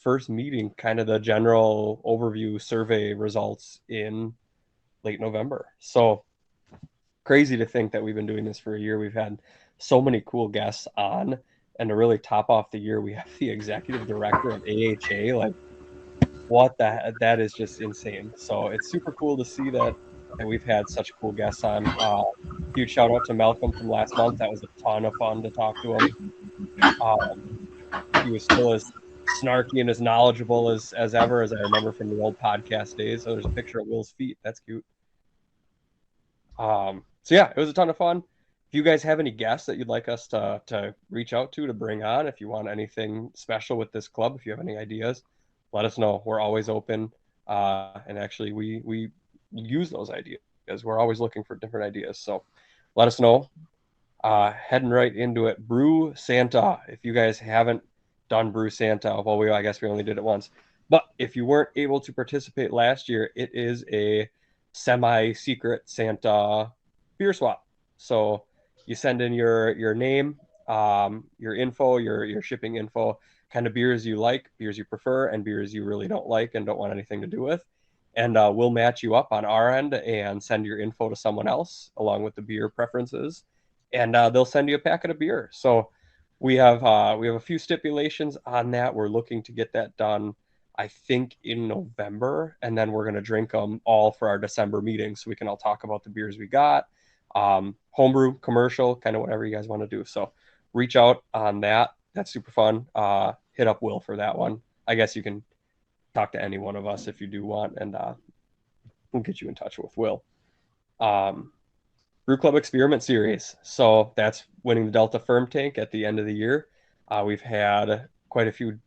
first meeting, kind of the general overview survey results in late November. So crazy to think that we've been doing this for a year. We've had so many cool guests on, and to really top off the year, we have the executive director of AHA. Like, what that is just insane. So it's super cool to see that we've had such cool guests on. Huge shout out to Malcolm from last month. That was a ton of fun to talk to him. Um, he was still as snarky and as knowledgeable as ever as I remember from the old podcast days. So there's a picture of Will's feet. That's cute. So yeah, it was a ton of fun. If you guys have any guests that you'd like us to reach out to bring on, if you want anything special with this club, if you have any ideas, let us know. We're always open. And actually we use those ideas. We're always looking for different ideas. So let us know. Heading right into it. Brew Santa. If you guys haven't done Brew Santa, well, I guess we only did it once. But if you weren't able to participate last year, it is a semi-secret Santa beer swap. So you send in your name, your info, your shipping info, kind of beers you like, beers you prefer, and beers you really don't like and don't want anything to do with. And we'll match you up on our end and send your info to someone else along with the beer preferences, and they'll send you a packet of beer. So we have a few stipulations on that. We're looking to get that done, I think, in November, and then we're going to drink them all for our December meeting so we can all talk about the beers we got, homebrew, commercial, kind of whatever you guys want to do. So reach out on that. That's super fun. Hit up Will for that one. I guess you can talk to any one of us if you do want, and we'll get you in touch with Will. Brew Club Experiment Series. So that's winning the Delta Firm Tank at the end of the year. We've had quite a few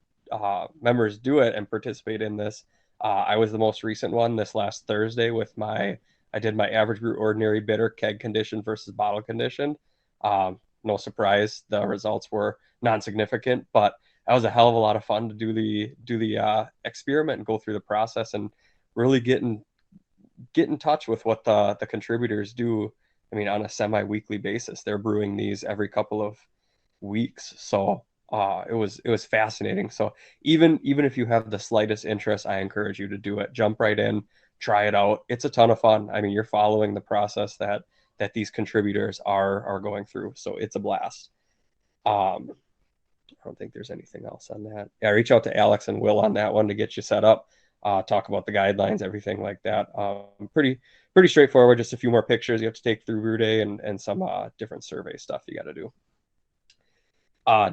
members do it and participate in this. I was the most recent one this last Thursday with I did my average brew ordinary bitter keg condition versus bottle condition. No surprise, the results were non-significant, but that was a hell of a lot of fun to do the experiment and go through the process and really get in touch with what the contributors do. I mean, on a semi-weekly basis, they're brewing these every couple of weeks. So it was fascinating. So even if you have the slightest interest, I encourage you to do it. Jump right in, try it out. It's a ton of fun. I mean, you're following the process that these contributors are going through. So it's a blast. I don't think there's anything else on that. Yeah, reach out to Alex and Will on that one to get you set up. Talk about the guidelines, everything like that. Pretty straightforward. Just a few more pictures you have to take through Brew Day and some different survey stuff you got to do.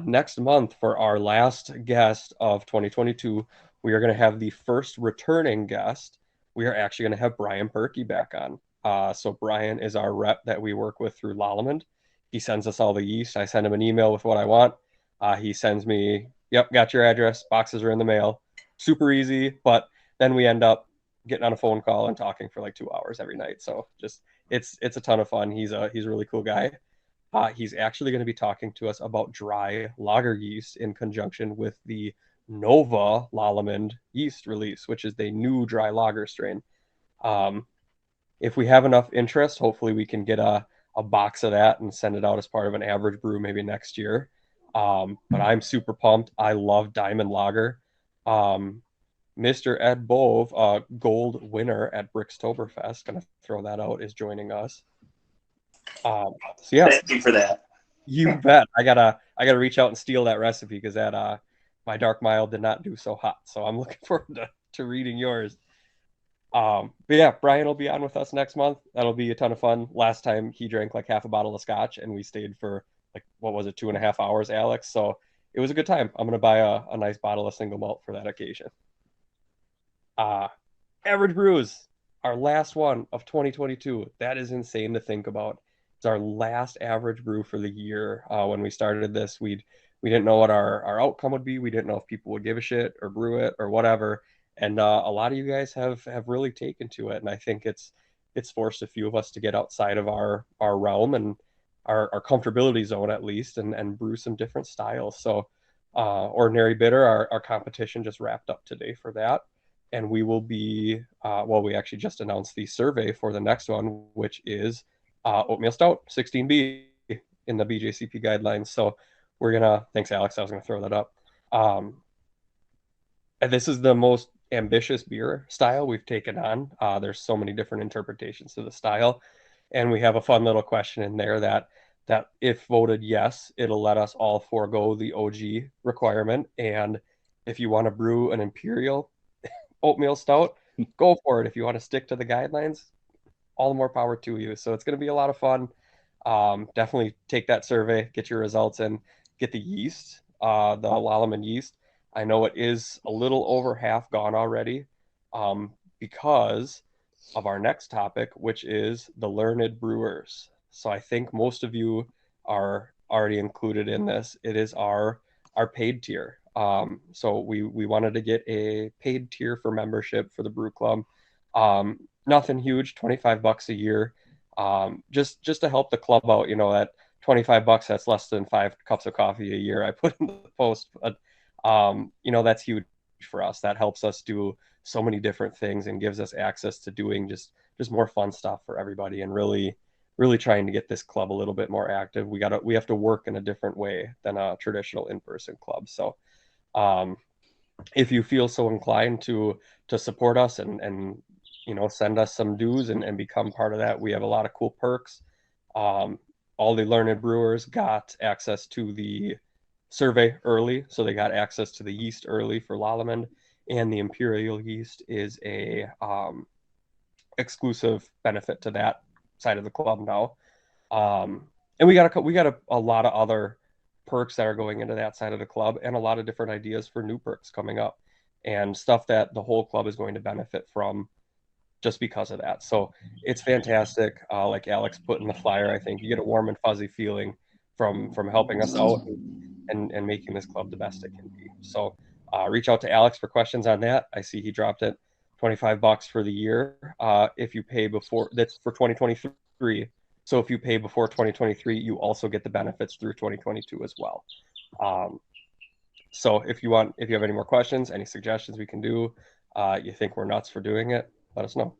Next month, for our last guest of 2022, we are going to have the first returning guest. We are actually going to have Brian Perky back on. So Brian is our rep that we work with through Lallemand. He sends us all the yeast. I send him an email with what I want. He sends me, yep, got your address. Boxes are in the mail. Super easy, but then we end up getting on a phone call and talking for like 2 hours every night. So just it's a ton of fun. He's a really cool guy. He's actually going to be talking to us about dry lager yeast in conjunction with the Nova Lallemand yeast release, which is the new dry lager strain. If we have enough interest, hopefully we can get a box of that and send it out as part of an average brew maybe next year. But I'm super pumped. I love Diamond Lager. Mr. Ed Bove, gold winner at Brickstoberfest, gonna throw that out, is joining us. So yeah, thank you for that. you bet. I gotta reach out and steal that recipe because that my dark mild did not do so hot. So I'm looking forward to reading yours. But yeah, Brian will be on with us next month. That'll be a ton of fun. Last time he drank like half a bottle of scotch and we stayed for like, what was it, 2.5 hours, Alex? So it was a good time. I'm going to buy a nice bottle of single malt for that occasion. Average Brews, our last one of 2022. That is insane to think about. It's our last average brew for the year. When we started this, we didn't know what our outcome would be. We didn't know if people would give a shit or brew it or whatever. And a lot of you guys have really taken to it. And I think it's forced a few of us to get outside of our realm and our comfortability zone at least and brew some different styles. So Ordinary Bitter, our competition just wrapped up today for that. And we will be, we actually just announced the survey for the next one, which is Oatmeal Stout, 16B in the BJCP guidelines. So we're going to, thanks Alex, I was going to throw that up. And this is the most ambitious beer style we've taken on. There's so many different interpretations to the style, and we have a fun little question in there that if voted yes, it'll let us all forego the OG requirement. And if you want to brew an imperial oatmeal stout, go for it. If you want to stick to the guidelines, all the more power to you. So it's going to be a lot of fun. Definitely take that survey, get your results in, get the yeast, the Lallemand yeast. I know it is a little over half gone already because of our next topic, which is the learned brewers. So I think most of you are already included in this. It is our paid tier. So we wanted to get a paid tier for membership for the brew club. Nothing huge, $25 a year. Just to help the club out, at $25, that's less than 5 cups of coffee a year. I put in the post, but that's huge for us. That helps us do so many different things and gives us access to doing just more fun stuff for everybody, and really trying to get this club a little bit more active. We have to work in a different way than a traditional in-person club. So um, if you feel so inclined to support us and send us some dues and become part of that, we have a lot of cool perks. um, all the learned brewers got access to the survey early, so they got access to the yeast early for Lallemand, and the imperial yeast is a exclusive benefit to that side of the club now. And we got a lot of other perks that are going into that side of the club, and a lot of different ideas for new perks coming up, and stuff that the whole club is going to benefit from just because of that. So it's fantastic. Like Alex put in the flyer, I think you get a warm and fuzzy feeling from helping us out and making this club the best it can be. So reach out to Alex for questions on that. I see he dropped it $25 for the year. If you pay before, that's for 2023. So if you pay before 2023, you also get the benefits through 2022 as well. Um, so if you have any more questions, any suggestions we can do, you think we're nuts for doing it, let us know.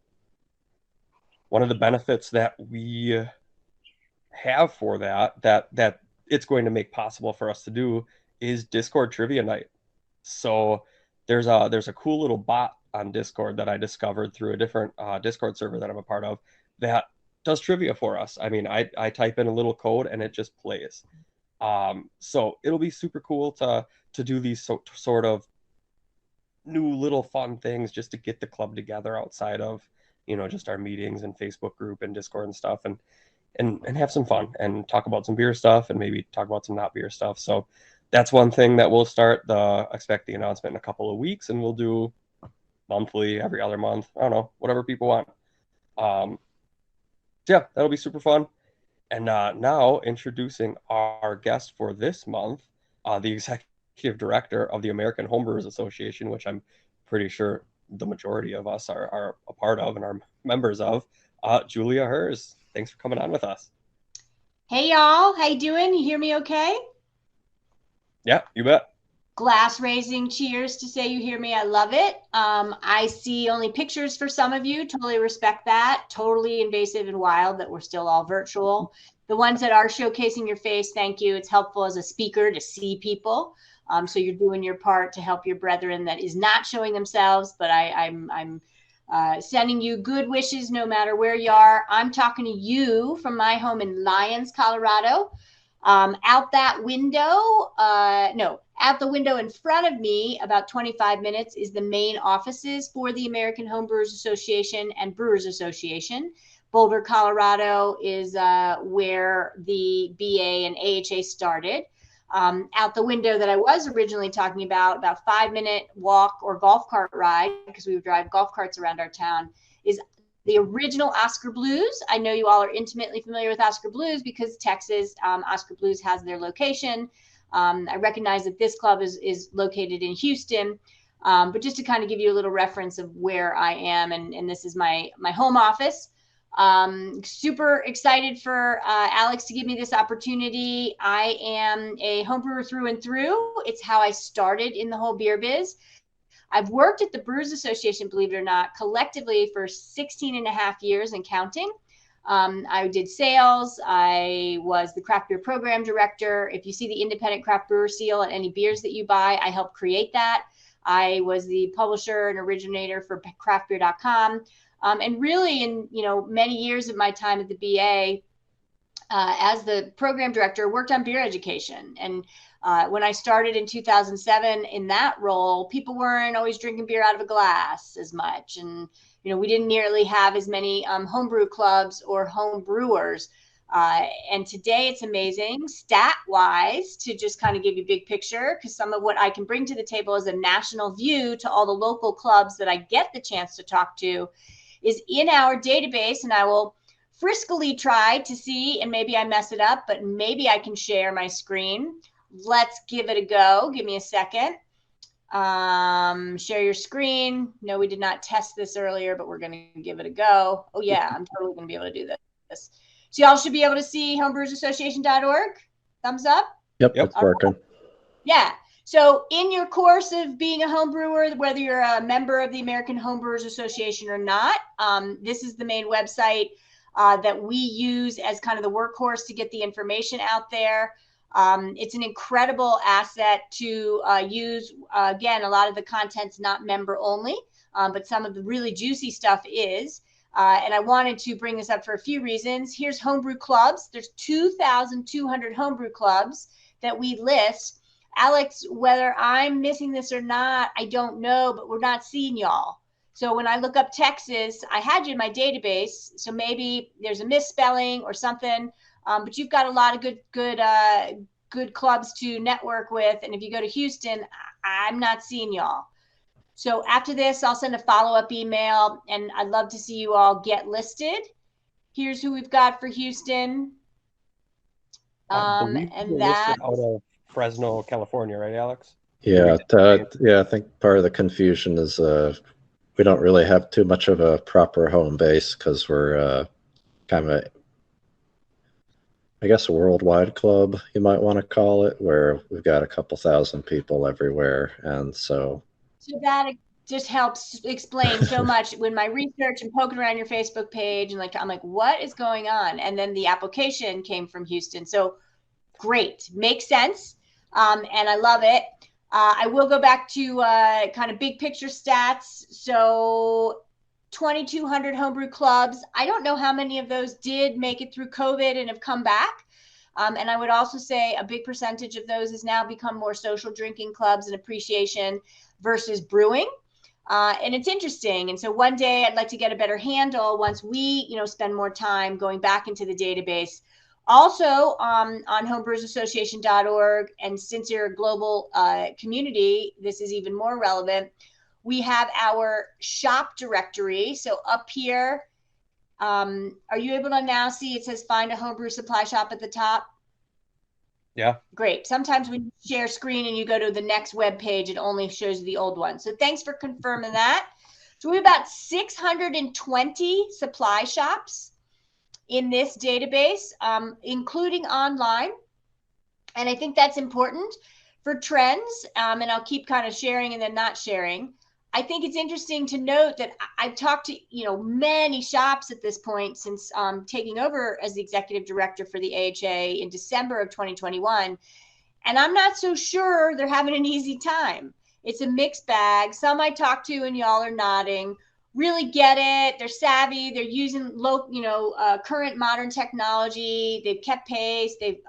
One of the benefits that we have for that it's going to make possible for us to do is Discord trivia night. So there's a cool little bot on Discord that I discovered through a different Discord server that I'm a part of that does trivia for us. I mean, I type in a little code and it just plays. So it'll be super cool to do these sort of new little fun things just to get the club together outside of just our meetings and Facebook group and Discord and stuff, and have some fun and talk about some beer stuff and maybe talk about some not beer stuff. So that's one thing that we'll start. Expect the announcement in a couple of weeks, and we'll do monthly, every other month. I don't know, whatever people want. Um, yeah, that'll be super fun. And now introducing our guest for this month, the executive director of the American Homebrewers Association, which I'm pretty sure the majority of us are a part of and are members of, Julia Herz. Thanks for coming on with us. Hey y'all, how you doing? You hear me okay? Yeah, you bet. Glass raising cheers to say you hear me. I love it. I see only pictures for some of you. Totally respect that. Totally invasive and wild that we're still all virtual. The ones that are showcasing your face, thank you. It's helpful as a speaker to see people. So you're doing your part to help your brethren that is not showing themselves. But I'm sending you good wishes no matter where you are. I'm talking to you from my home in Lyons, Colorado. Out that window, out the window in front of me, about 25 minutes, is the main offices for the American Homebrewers Association and Brewers Association. Boulder, Colorado is where the BA and AHA started. Out the window that I was originally talking about 5-minute walk or golf cart ride, because we would drive golf carts around our town, is the original Oscar Blues. I know you all are intimately familiar with Oscar Blues because Texas, Oscar Blues has their location. I recognize that this club is located in Houston, but just to kind of give you a little reference of where I am, and this is my home office. Super excited for Alex to give me this opportunity. I am a homebrewer through and through. It's how I started in the whole beer biz. I've worked at the Brewers Association, believe it or not, collectively for 16 and a half years and counting. I did sales. I was the craft beer program director. If you see the independent craft brewer seal at any beers that you buy, I helped create that. I was the publisher and originator for craftbeer.com. And really in, many years of my time at the BA, as the program director, worked on beer education. And when I started in 2007 in that role, people weren't always drinking beer out of a glass as much. And, we didn't nearly have as many homebrew clubs or home brewers. And today it's amazing stat wise, to just kind of give you a big picture, because some of what I can bring to the table is a national view to all the local clubs that I get the chance to talk to is in our database. And I will friskily try to see, and maybe I mess it up, but maybe I can share my screen. Let's give it a go. Give me a second. Share your screen. No, we did not test this earlier, but we're going to give it a go. Oh yeah, I'm totally going to be able to do this. So y'all should be able to see homebrewersassociation.org. Thumbs up. Yep, it's working. Right. Yeah. So in your course of being a home brewer, whether you're a member of the American Homebrewers Association or not, this is the main website that we use as kind of the workhorse to get the information out there. It's an incredible asset to use. Again, a lot of the content's not member only, but some of the really juicy stuff is. And I wanted to bring this up for a few reasons. Here's homebrew clubs. There's 2,200 homebrew clubs that we list. Alex, whether I'm missing this or not, I don't know, but we're not seeing y'all. So when I look up Texas, I had you in my database, so maybe there's a misspelling or something. But you've got a lot of good clubs to network with. And if you go to Houston, I'm not seeing y'all. So after this, I'll send a follow-up email, and I'd love to see you all get listed. Here's who we've got for Houston. And that out of Fresno, California, right, Alex? Yeah, I think part of the confusion is we don't really have too much of a proper home base because we're kind of I guess a worldwide club, you might want to call it, where we've got a couple thousand people everywhere. And so that just helps explain so much when my research and poking around your Facebook page, and I'm like, what is going on? And then the application came from Houston. So great, makes sense. And I love it. I will go back to kind of big picture stats. So 2,200 homebrew clubs. I don't know how many of those did make it through COVID and have come back. And I would also say a big percentage of those has now become more social drinking clubs and appreciation versus brewing. And it's interesting. And so one day I'd like to get a better handle once we, spend more time going back into the database. Also on homebrewersassociation.org, and since you're a global community, this is even more relevant. We have our shop directory. So up here, are you able to now see it says find a homebrew supply shop at the top? Yeah. Great. Sometimes when you share screen and you go to the next web page, it only shows the old one. So thanks for confirming that. So we have about 620 supply shops in this database, including online. And I think that's important for trends. And I'll keep kind of sharing and then not sharing. I think it's interesting to note that I've talked to, many shops at this point since taking over as the executive director for the AHA in December of 2021. And I'm not so sure they're having an easy time. It's a mixed bag. Some I talk to, and y'all are nodding, really get it. They're savvy. They're using current modern technology. They've kept pace. They've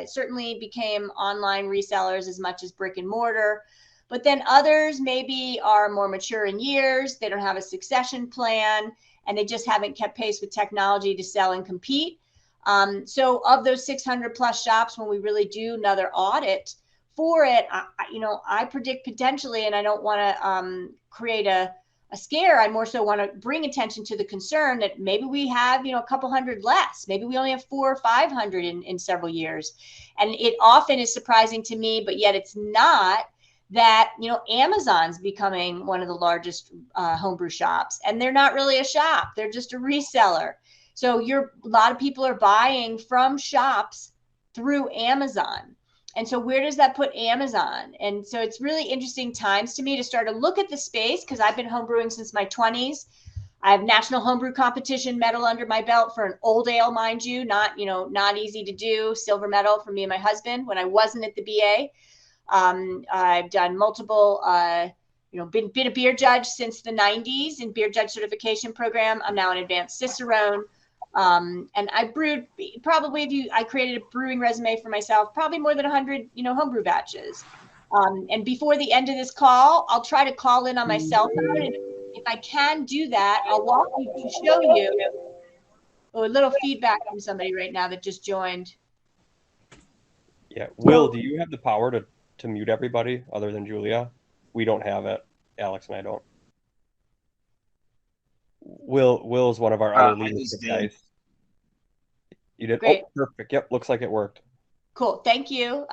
certainly became online resellers as much as brick and mortar. But then others maybe are more mature in years. They don't have a succession plan, and they just haven't kept pace with technology to sell and compete. So of those 600 plus shops, when we really do another audit for it, I predict potentially, and I don't want to create a scare. I more so want to bring attention to the concern that maybe we have, a couple hundred less. Maybe we only have 400 or 500 in several years. And it often is surprising to me, but yet it's not, that, Amazon's becoming one of the largest homebrew shops, and they're not really a shop. They're just a reseller. So a lot of people are buying from shops through Amazon. And so where does that put Amazon? And so it's really interesting times to me to start to look at the space, because I've been homebrewing since my 20s. I have national homebrew competition medal under my belt for an old ale, mind you, not easy to do, silver medal for me and my husband when I wasn't at the BA. I've done multiple been a beer judge since the 90s in beer judge certification program. I'm now an Advanced Cicerone. And I brewed probably, I created a brewing resume for myself, probably more than 100, homebrew batches. And before the end of this call, I'll try to call in on my cell phone. And if I can do that, I'll walk you to show you. Oh, a little feedback from somebody right now that just joined. Yeah. Will, do you have the power to mute everybody other than Julia? We don't have it. Alex and I don't. Will's one of our other leadership guys. You did? Great. Oh, perfect. Yep, looks like it worked. Cool. Thank you.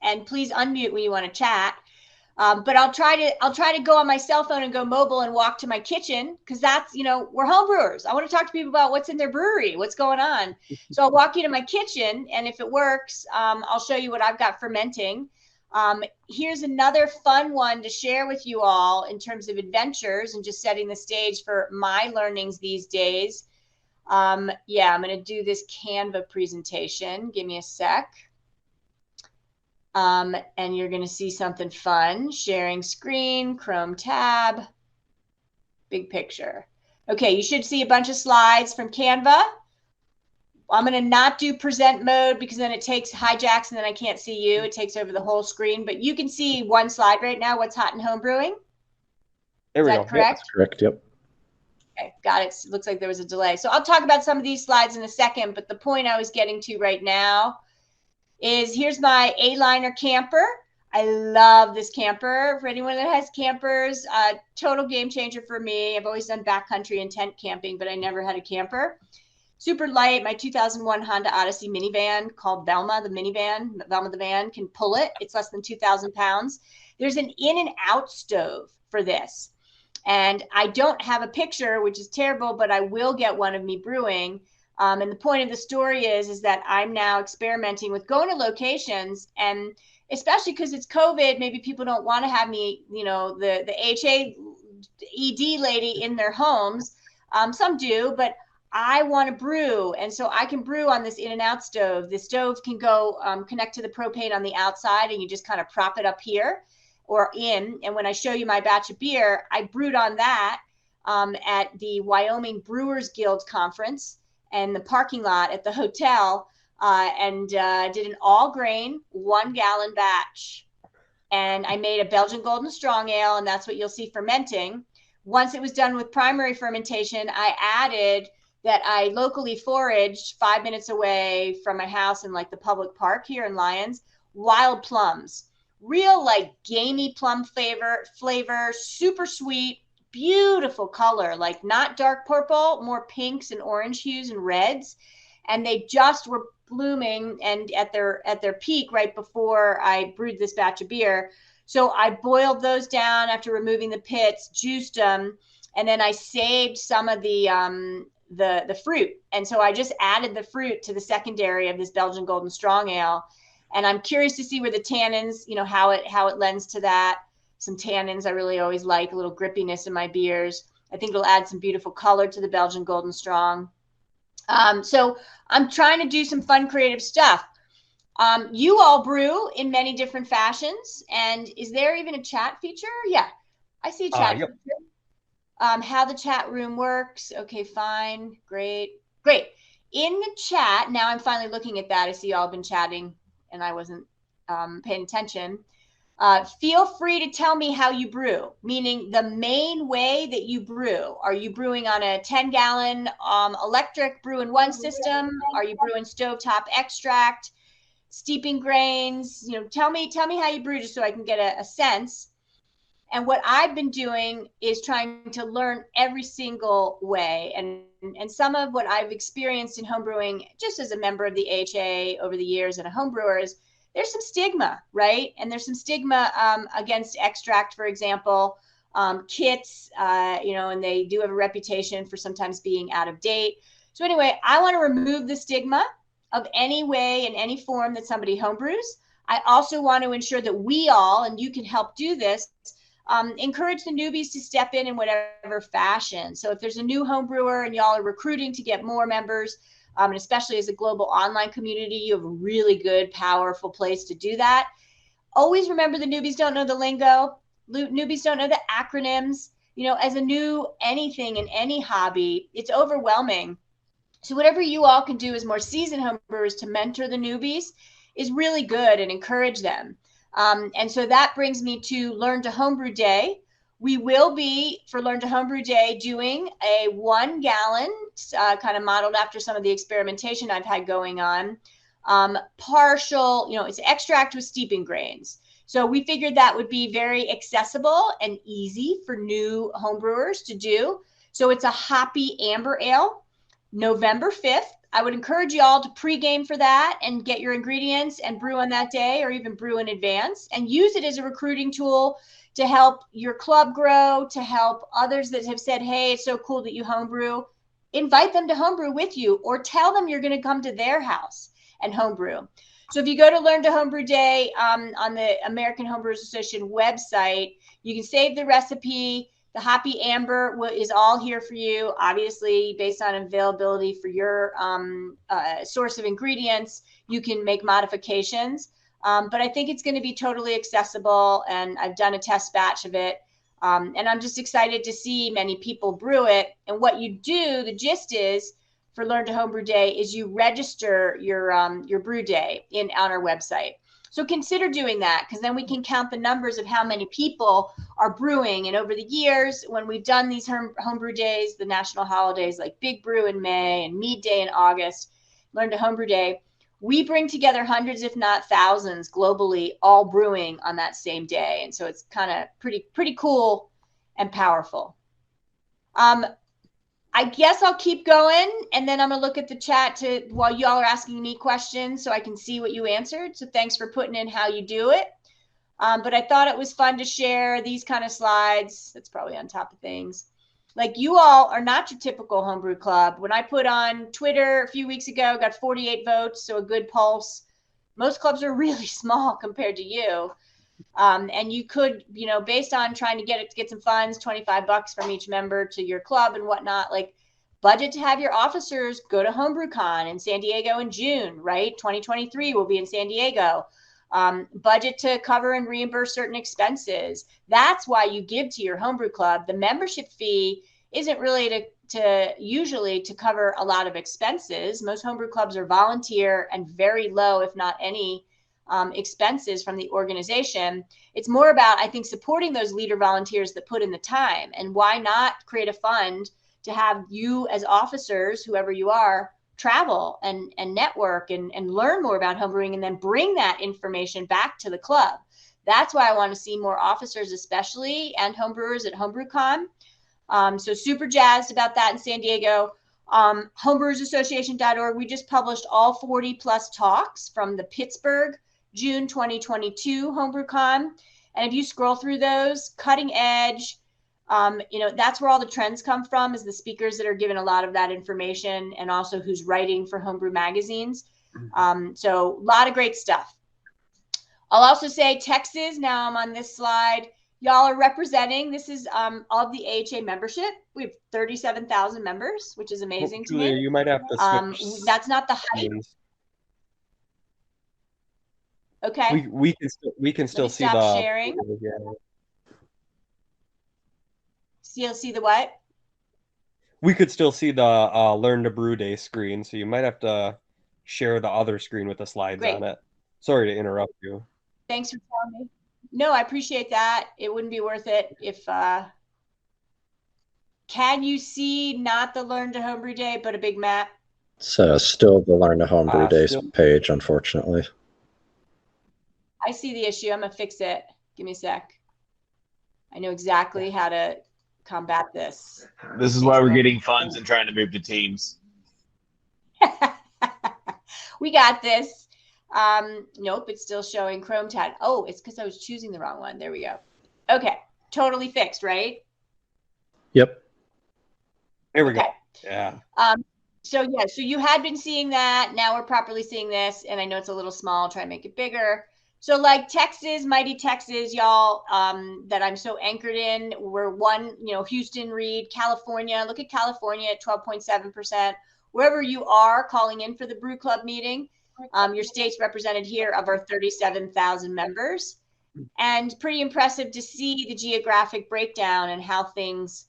And please unmute when you want to chat. But I'll try to go on my cell phone and go mobile and walk to my kitchen, because that's, we're homebrewers. I want to talk to people about what's in their brewery, what's going on. So I'll walk you to my kitchen, and if it works, I'll show you what I've got fermenting. Here's another fun one to share with you all in terms of adventures and just setting the stage for my learnings these days. Yeah, I'm going to do this Canva presentation. Give me a sec. And you're going to see something fun. Sharing screen, Chrome tab, big picture. Okay, you should see a bunch of slides from Canva. I'm going to not do present mode because then it hijacks and then I can't see you. It takes over the whole screen, but you can see one slide right now, what's hot in home brewing. There we go. Is that correct? That's correct, yep. Okay, got it. Looks like there was a delay. So I'll talk about some of these slides in a second, but the point I was getting to right now is here's my A-liner camper. I love this camper. For anyone that has campers, total game changer for me. I've always done backcountry and tent camping, but I never had a camper. Super light. My 2001 Honda Odyssey minivan called Velma, the minivan. Velma the van can pull it. It's less than 2,000 pounds. There's an in and out stove for this. And I don't have a picture, which is terrible, but I will get one of me brewing. And the point of the story is that I'm now experimenting with going to locations, and especially because it's COVID, maybe people don't want to have me, the HA-ED lady in their homes. Some do, but I want to brew. And so I can brew on this in and out stove. The stove can go connect to the propane on the outside, and you just kind of prop it up here or in. And when I show you my batch of beer, I brewed on that at the Wyoming Brewers Guild conference and the parking lot at the hotel, and did an all grain 1 gallon batch. And I made a Belgian Golden Strong Ale, and that's what you'll see fermenting. Once it was done with primary fermentation, I added that I locally foraged 5 minutes away from my house in like the public park here in Lyons, wild plums. Real like gamey plum flavor, super sweet, beautiful color, like not dark purple, more pinks and orange hues and reds. And they just were blooming and at their peak right before I brewed this batch of beer. So I boiled those down after removing the pits, juiced them, and then I saved some of the fruit. And so I just added the fruit to the secondary of this Belgian Golden Strong Ale. And I'm curious to see where the tannins, how it lends to that. Some tannins I really always like, a little grippiness in my beers. I think it'll add some beautiful color to the Belgian Golden Strong. So I'm trying to do some fun, creative stuff. You all brew in many different fashions. And is there even a chat feature? Yeah, I see a chat feature. How the chat room works. Okay, fine. Great. In the chat, now I'm finally looking at that. I see you all been chatting and I wasn't paying attention. Feel free to tell me how you brew, meaning the main way that you brew. Are you brewing on a 10-gallon electric brew in one system? Are you brewing stovetop extract, steeping grains? Tell me how you brew just so I can get a sense. And what I've been doing is trying to learn every single way. And some of what I've experienced in homebrewing, just as a member of the AHA over the years and a homebrewer, is there's some stigma, right? And there's some stigma against extract, for example, kits, and they do have a reputation for sometimes being out of date. So anyway, I want to remove the stigma of any way in any form that somebody homebrews. I also want to ensure that we all, and you can help do this, encourage the newbies to step in whatever fashion. So if there's a new home brewer and y'all are recruiting to get more members, and especially as a global online community, you have a really good, powerful place to do that. Always remember the newbies don't know the lingo. newbies don't know the acronyms. You know, as a new anything in any hobby, it's overwhelming. So whatever you all can do as more seasoned homebrewers to mentor the newbies is really good and encourage them. And so that brings me to Learn to Homebrew Day. We will be, for Learn to Homebrew Day, doing a 1 gallon, kind of modeled after some of the experimentation I've had going on, partial, you know, it's extract with steeping grains. So we figured that would be very accessible and easy for new homebrewers to do. So it's a hoppy amber ale, November 5th. I would encourage you all to pregame for that and get your ingredients and brew on that day, or even brew in advance, and use it as a recruiting tool to help your club grow, to help others that have said, hey, it's so cool that you homebrew. Invite them to homebrew with you, or tell them you're going to come to their house and homebrew. So if you go to Learn to Homebrew Day on the American Homebrewers Association website, you can save the recipe. The hoppy amber is all here for you, obviously, based on availability for your source of ingredients. You can make modifications, but I think it's going to be totally accessible, and I've done a test batch of it, and I'm just excited to see many people brew it. And what you do, the gist is, for Learn to Homebrew Day, is you register your brew day on our website. So consider doing that, because then we can count the numbers of how many people are brewing. And over the years, when we've done these homebrew days, the national holidays like Big Brew in May and Mead Day in August, Learn to Homebrew Day, we bring together hundreds, if not thousands, globally, all brewing on that same day. And so it's kind of pretty cool and powerful. I guess I'll keep going, and then I'm going to look at the chat while y'all are asking me questions so I can see what you answered. So thanks for putting in how you do it. But I thought it was fun to share these kind of slides. That's probably on top of things. Like, you all are not your typical homebrew club. When I put on Twitter a few weeks ago, got 48 votes, so a good pulse. Most clubs are really small compared to you. And you could, you know, based on trying to get some funds, $25 from each member to your club and whatnot, like, budget to have your officers go to HomebrewCon in San Diego in June, right? 2023 will be in San Diego. Budget to cover and reimburse certain expenses. That's why you give to your homebrew club. The membership fee isn't really usually to cover a lot of expenses. Most homebrew clubs are volunteer and very low, if not any, expenses from the organization. It's more about, I think, supporting those leader volunteers that put in the time. And why not create a fund to have you as officers, whoever you are, travel and network and learn more about homebrewing, and then bring that information back to the club. That's why I want to see more officers, especially, and homebrewers at HomebrewCon. So super jazzed about that in San Diego. Homebrewersassociation.org, we just published all 40 plus talks from the Pittsburgh June 2022 HomebrewCon. And if you scroll through those, cutting edge, you know, that's where all the trends come from, is the speakers that are given a lot of that information, and also who's writing for homebrew magazines. So a lot of great stuff. I'll also say Texas, now I'm on this slide, y'all are representing. This is of the AHA membership. We have 37,000 members, which is amazing to me. You might have to switch. That's not the height. Okay. We can still see stop the sharing. You'll see the what? We could still see the Learn to Brew Day screen, so you might have to share the other screen with the slides on it. Sorry to interrupt you. Thanks for telling me. No, I appreciate that. It wouldn't be worth it if can you see not the Learn to Homebrew Day, but a big map? It's still the Learn to Homebrew Day page, unfortunately. I see the issue. I'm gonna fix it. Give me a sec. I know exactly how to combat this. This is why we're getting funds and trying to move to Teams. We got this. Nope, it's still showing Chrome tab. Oh, it's because I was choosing the wrong one. There we go. Okay, totally fixed, right? Yep. Here we go. Yeah. So you had been seeing that. Now we're properly seeing this, and I know it's a little small. I'll try and make it bigger. So like Texas, mighty Texas, y'all, that I'm so anchored in. We're one, Houston, Reed, California. Look at California at 12.7%. Wherever you are calling in for the Brew Club meeting, your state's represented here of our 37,000 members. and pretty impressive to see the geographic breakdown and how things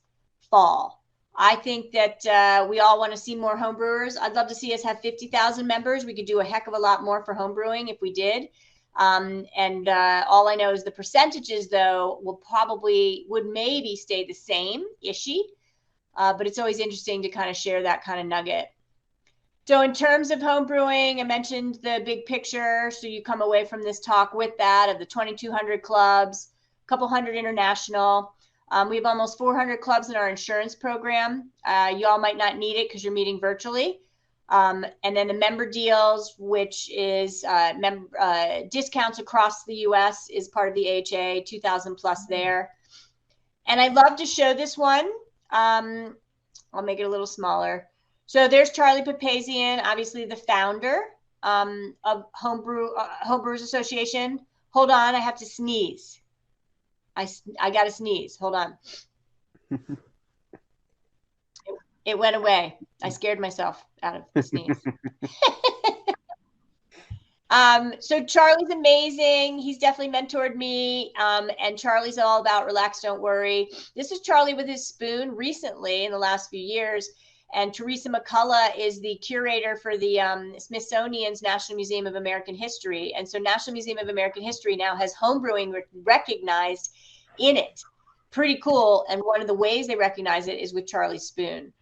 fall. I think that we all want to see more homebrewers. I'd love to see us have 50,000 members. We could do a heck of a lot more for homebrewing if we did. All I know is the percentages, though, would maybe stay the same-ishy. But it's always interesting to kind of share that kind of nugget. So in terms of homebrewing, I mentioned the big picture. So you come away from this talk with that of the 2,200 clubs, a couple hundred international. We have almost 400 clubs in our insurance program. You all might not need it because you're meeting virtually. And then the member deals, which is discounts across the U.S. is part of the AHA, 2,000 plus there. And I'd love to show this one. I'll make it a little smaller. So there's Charlie Papazian, obviously the founder of Homebrewers Association. Hold on, I have to sneeze. I got to sneeze. Hold on. It went away. I scared myself out of the sneeze. So Charlie's amazing. He's definitely mentored me. And Charlie's all about relax, don't worry. This is Charlie with his spoon recently in the last few years. And Teresa McCullough is the curator for the Smithsonian's National Museum of American History. And so National Museum of American History now has homebrewing recognized in it. Pretty cool. And one of the ways they recognize it is with Charlie's spoon.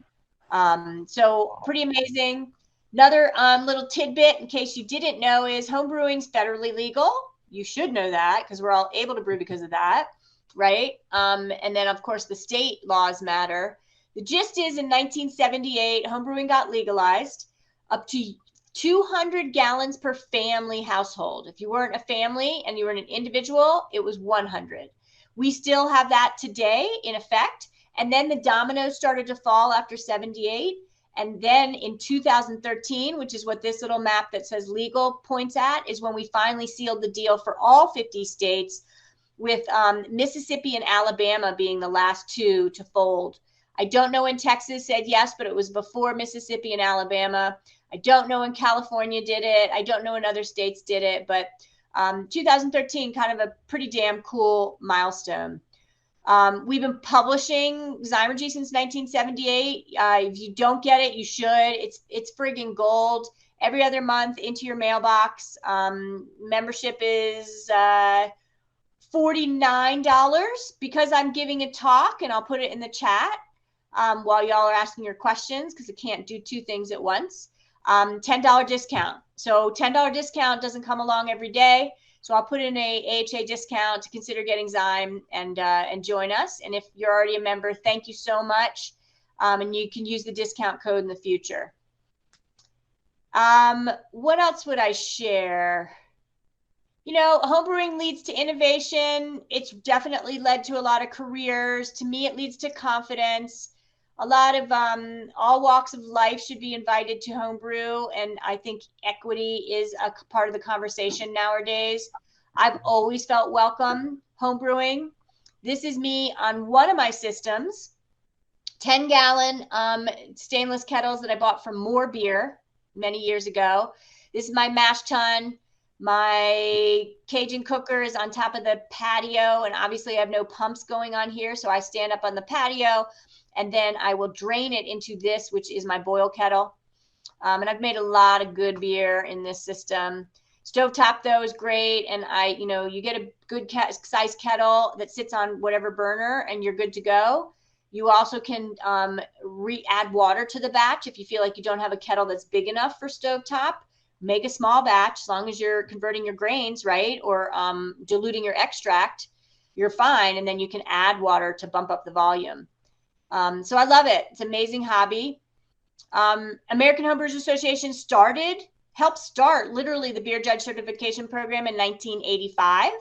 So pretty amazing. Another little tidbit, in case you didn't know, is homebrewing's federally legal. You should know that because we're all able to brew because of that, right? And then, of course, the state laws matter. The gist is in 1978, homebrewing got legalized up to 200 gallons per family household. If you weren't a family and you were an individual, it was 100. We still have that today in effect. And then the dominoes started to fall after 78. And then in 2013, which is what this little map that says legal points at, is when we finally sealed the deal for all 50 states, with Mississippi and Alabama being the last two to fold. I don't know when Texas said yes, but it was before Mississippi and Alabama. I don't know when California did it. I don't know when other states did it, but 2013, kind of a pretty damn cool milestone. We've been publishing Zymergy since 1978. If you don't get it, you should. It's friggin' gold. Every other month into your mailbox. Membership is $49 because I'm giving a talk, and I'll put it in the chat while y'all are asking your questions because I can't do two things at once. $10 discount. So $10 discount doesn't come along every day. So I'll put in a AHA discount to consider getting Zyme and join us. And if you're already a member, thank you so much. And you can use the discount code in the future. What else would I share? You know, homebrewing leads to innovation. It's definitely led to a lot of careers. To me, it leads to confidence. A lot of all walks of life should be invited to homebrew. And I think equity is a part of the conversation nowadays. I've always felt welcome homebrewing. This is me on one of my systems, 10-gallon stainless kettles that I bought from More Beer many years ago. This is my mash tun. My Cajun cooker is on top of the patio. And obviously I have no pumps going on here. So I stand up on the patio. And then I will drain it into this, which is my boil kettle. And I've made a lot of good beer in this system. Stovetop, though, is great. And you get a good size kettle that sits on whatever burner and you're good to go. You also can add water to the batch if you feel like you don't have a kettle that's big enough for stovetop. Make a small batch as long as you're converting your grains, right? Or diluting your extract, you're fine. And then you can add water to bump up the volume. So I love it. It's an amazing hobby. American Homebrewers Association helped start literally the beer judge certification program in 1985.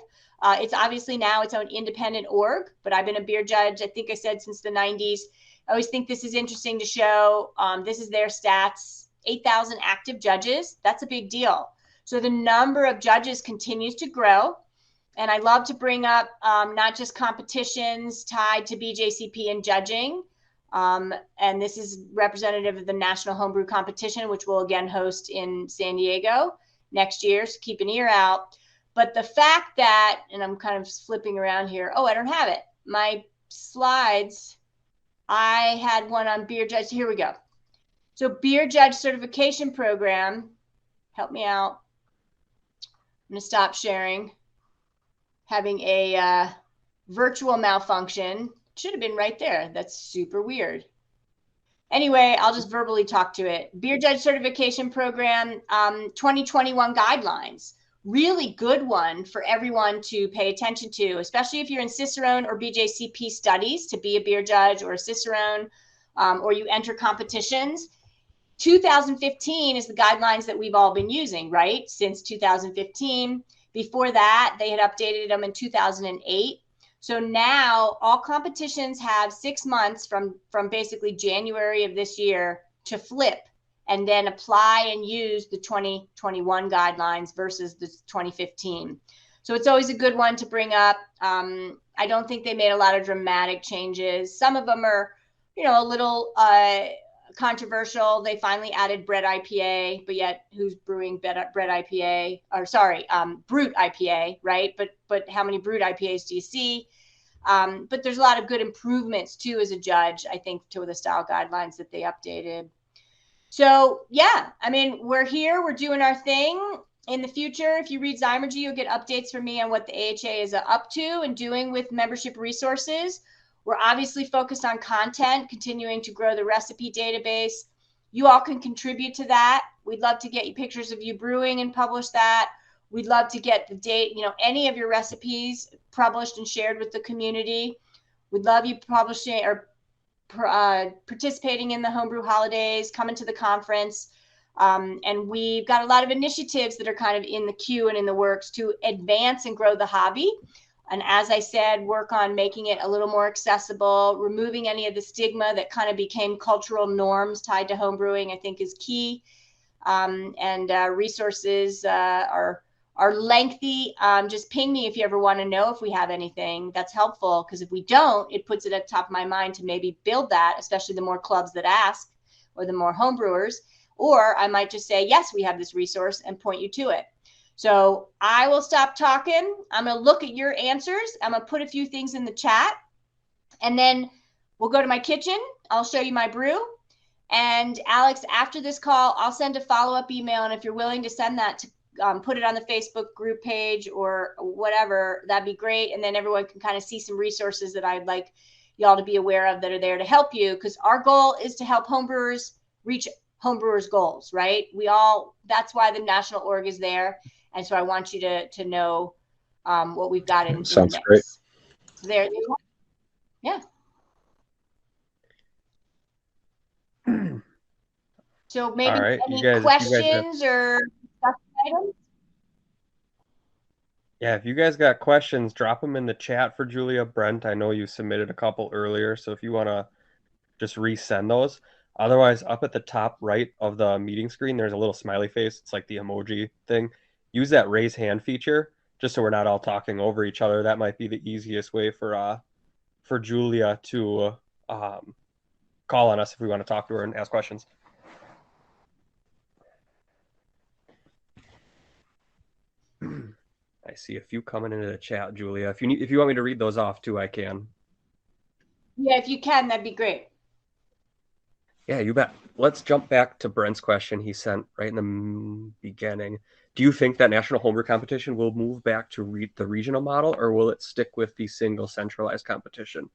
It's obviously now its own independent org, but I've been a beer judge, I think I said since the 90s. I always think this is interesting to show. This is their stats, 8,000 active judges. That's a big deal. So the number of judges continues to grow. And I love to bring up not just competitions tied to BJCP and judging. And this is representative of the National Homebrew Competition, which we'll again host in San Diego next year. So keep an ear out. But the fact that, and I'm kind of flipping around here. Oh, I don't have it. My slides, I had one on beer judge. Here we go. So beer judge certification program, help me out. I'm going to stop sharing. Having a virtual malfunction. Should have been right there. That's super weird. Anyway, I'll just verbally talk to it. Beer judge certification program, 2021 guidelines. Really good one for everyone to pay attention to, especially if you're in Cicerone or BJCP studies to be a beer judge or a Cicerone, or you enter competitions. 2015 is the guidelines that we've all been using, right? Since 2015. Before that, they had updated them in 2008. So now all competitions have 6 months from basically January of this year to flip and then apply and use the 2021 guidelines versus the 2015. So it's always a good one to bring up. I don't think they made a lot of dramatic changes. Some of them are, a little controversial. They finally added Brett IPA, but yet who's brewing Brett IPA? Or sorry, Brut IPA, right? But how many Brut IPAs do you see? But there's a lot of good improvements too as a judge, I think, to the style guidelines that they updated. So yeah, I mean, we're here, we're doing our thing. In the future, if you read Zymergy, you'll get updates from me on what the AHA is up to and doing with membership resources. We're obviously focused on content, continuing to grow the recipe database. You all can contribute to that. We'd love to get you pictures of you brewing and publish that. We'd love to get the date, any of your recipes published and shared with the community. We'd love you publishing or participating in the homebrew holidays, coming to the conference. And we've got a lot of initiatives that are kind of in the queue and in the works to advance and grow the hobby. And as I said, work on making it a little more accessible, removing any of the stigma that kind of became cultural norms tied to homebrewing, I think is key. Resources are lengthy. Just ping me if you ever want to know if we have anything that's helpful, because if we don't, it puts it at the top of my mind to maybe build that, especially the more clubs that ask or the more homebrewers. Or I might just say, yes, we have this resource and point you to it. So I will stop talking. I'm going to look at your answers. I'm going to put a few things in the chat, and then we'll go to my kitchen. I'll show you my brew. And Alex, after this call, I'll send a follow-up email. And if you're willing to send that to put it on the Facebook group page or whatever, that'd be great. And then everyone can kind of see some resources that I'd like y'all to be aware of that are there to help you. Because our goal is to help homebrewers reach homebrewers' goals, right? That's why the national org is there. And so I want you to know what we've got in Sounds the mix. great. So there you go. Yeah. So maybe All right, any questions or items? Yeah, if you guys got questions, drop them in the chat for Julia. Brent, I know you submitted a couple earlier, so if you want to just resend those. Otherwise, up at the top right of the meeting screen, there's a little smiley face. It's like the emoji thing. Use that raise hand feature, just so we're not all talking over each other. That might be the easiest way for Julia to call on us if we want to talk to her and ask questions. I see a few coming into the chat, Julia. If you want me to read those off too, I can. Yeah, if you can, that'd be great. Yeah, you bet. Let's jump back to Brent's question he sent right in the beginning. Do you think that National Homebrew Competition will move back to the regional model, or will it stick with the single centralized competition?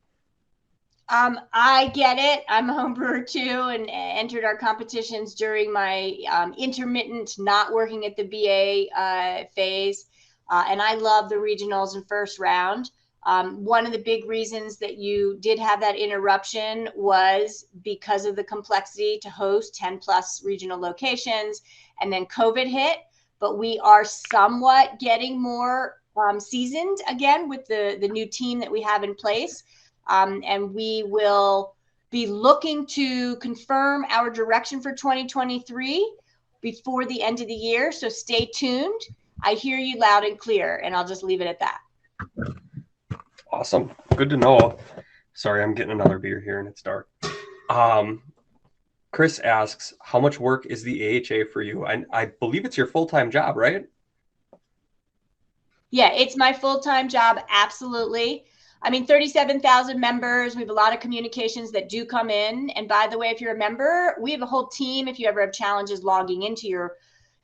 I get it. I'm a homebrewer too, and entered our competitions during my intermittent not working at the BA phase. And I love the regionals and first round. One of the big reasons that you did have that interruption was because of the complexity to host 10 plus regional locations, and then COVID hit. But we are somewhat getting more seasoned again with the new team that we have in place. And we will be looking to confirm our direction for 2023 before the end of the year. So stay tuned. I hear you loud and clear, and I'll just leave it at that. Awesome. Good to know. Sorry, I'm getting another beer here and it's dark. Chris asks, how much work is the AHA for you? I believe it's your full-time job, right? Yeah, it's my full-time job. Absolutely. I mean, 37,000 members. We have a lot of communications that do come in. And by the way, if you're a member, we have a whole team. If you ever have challenges logging into your,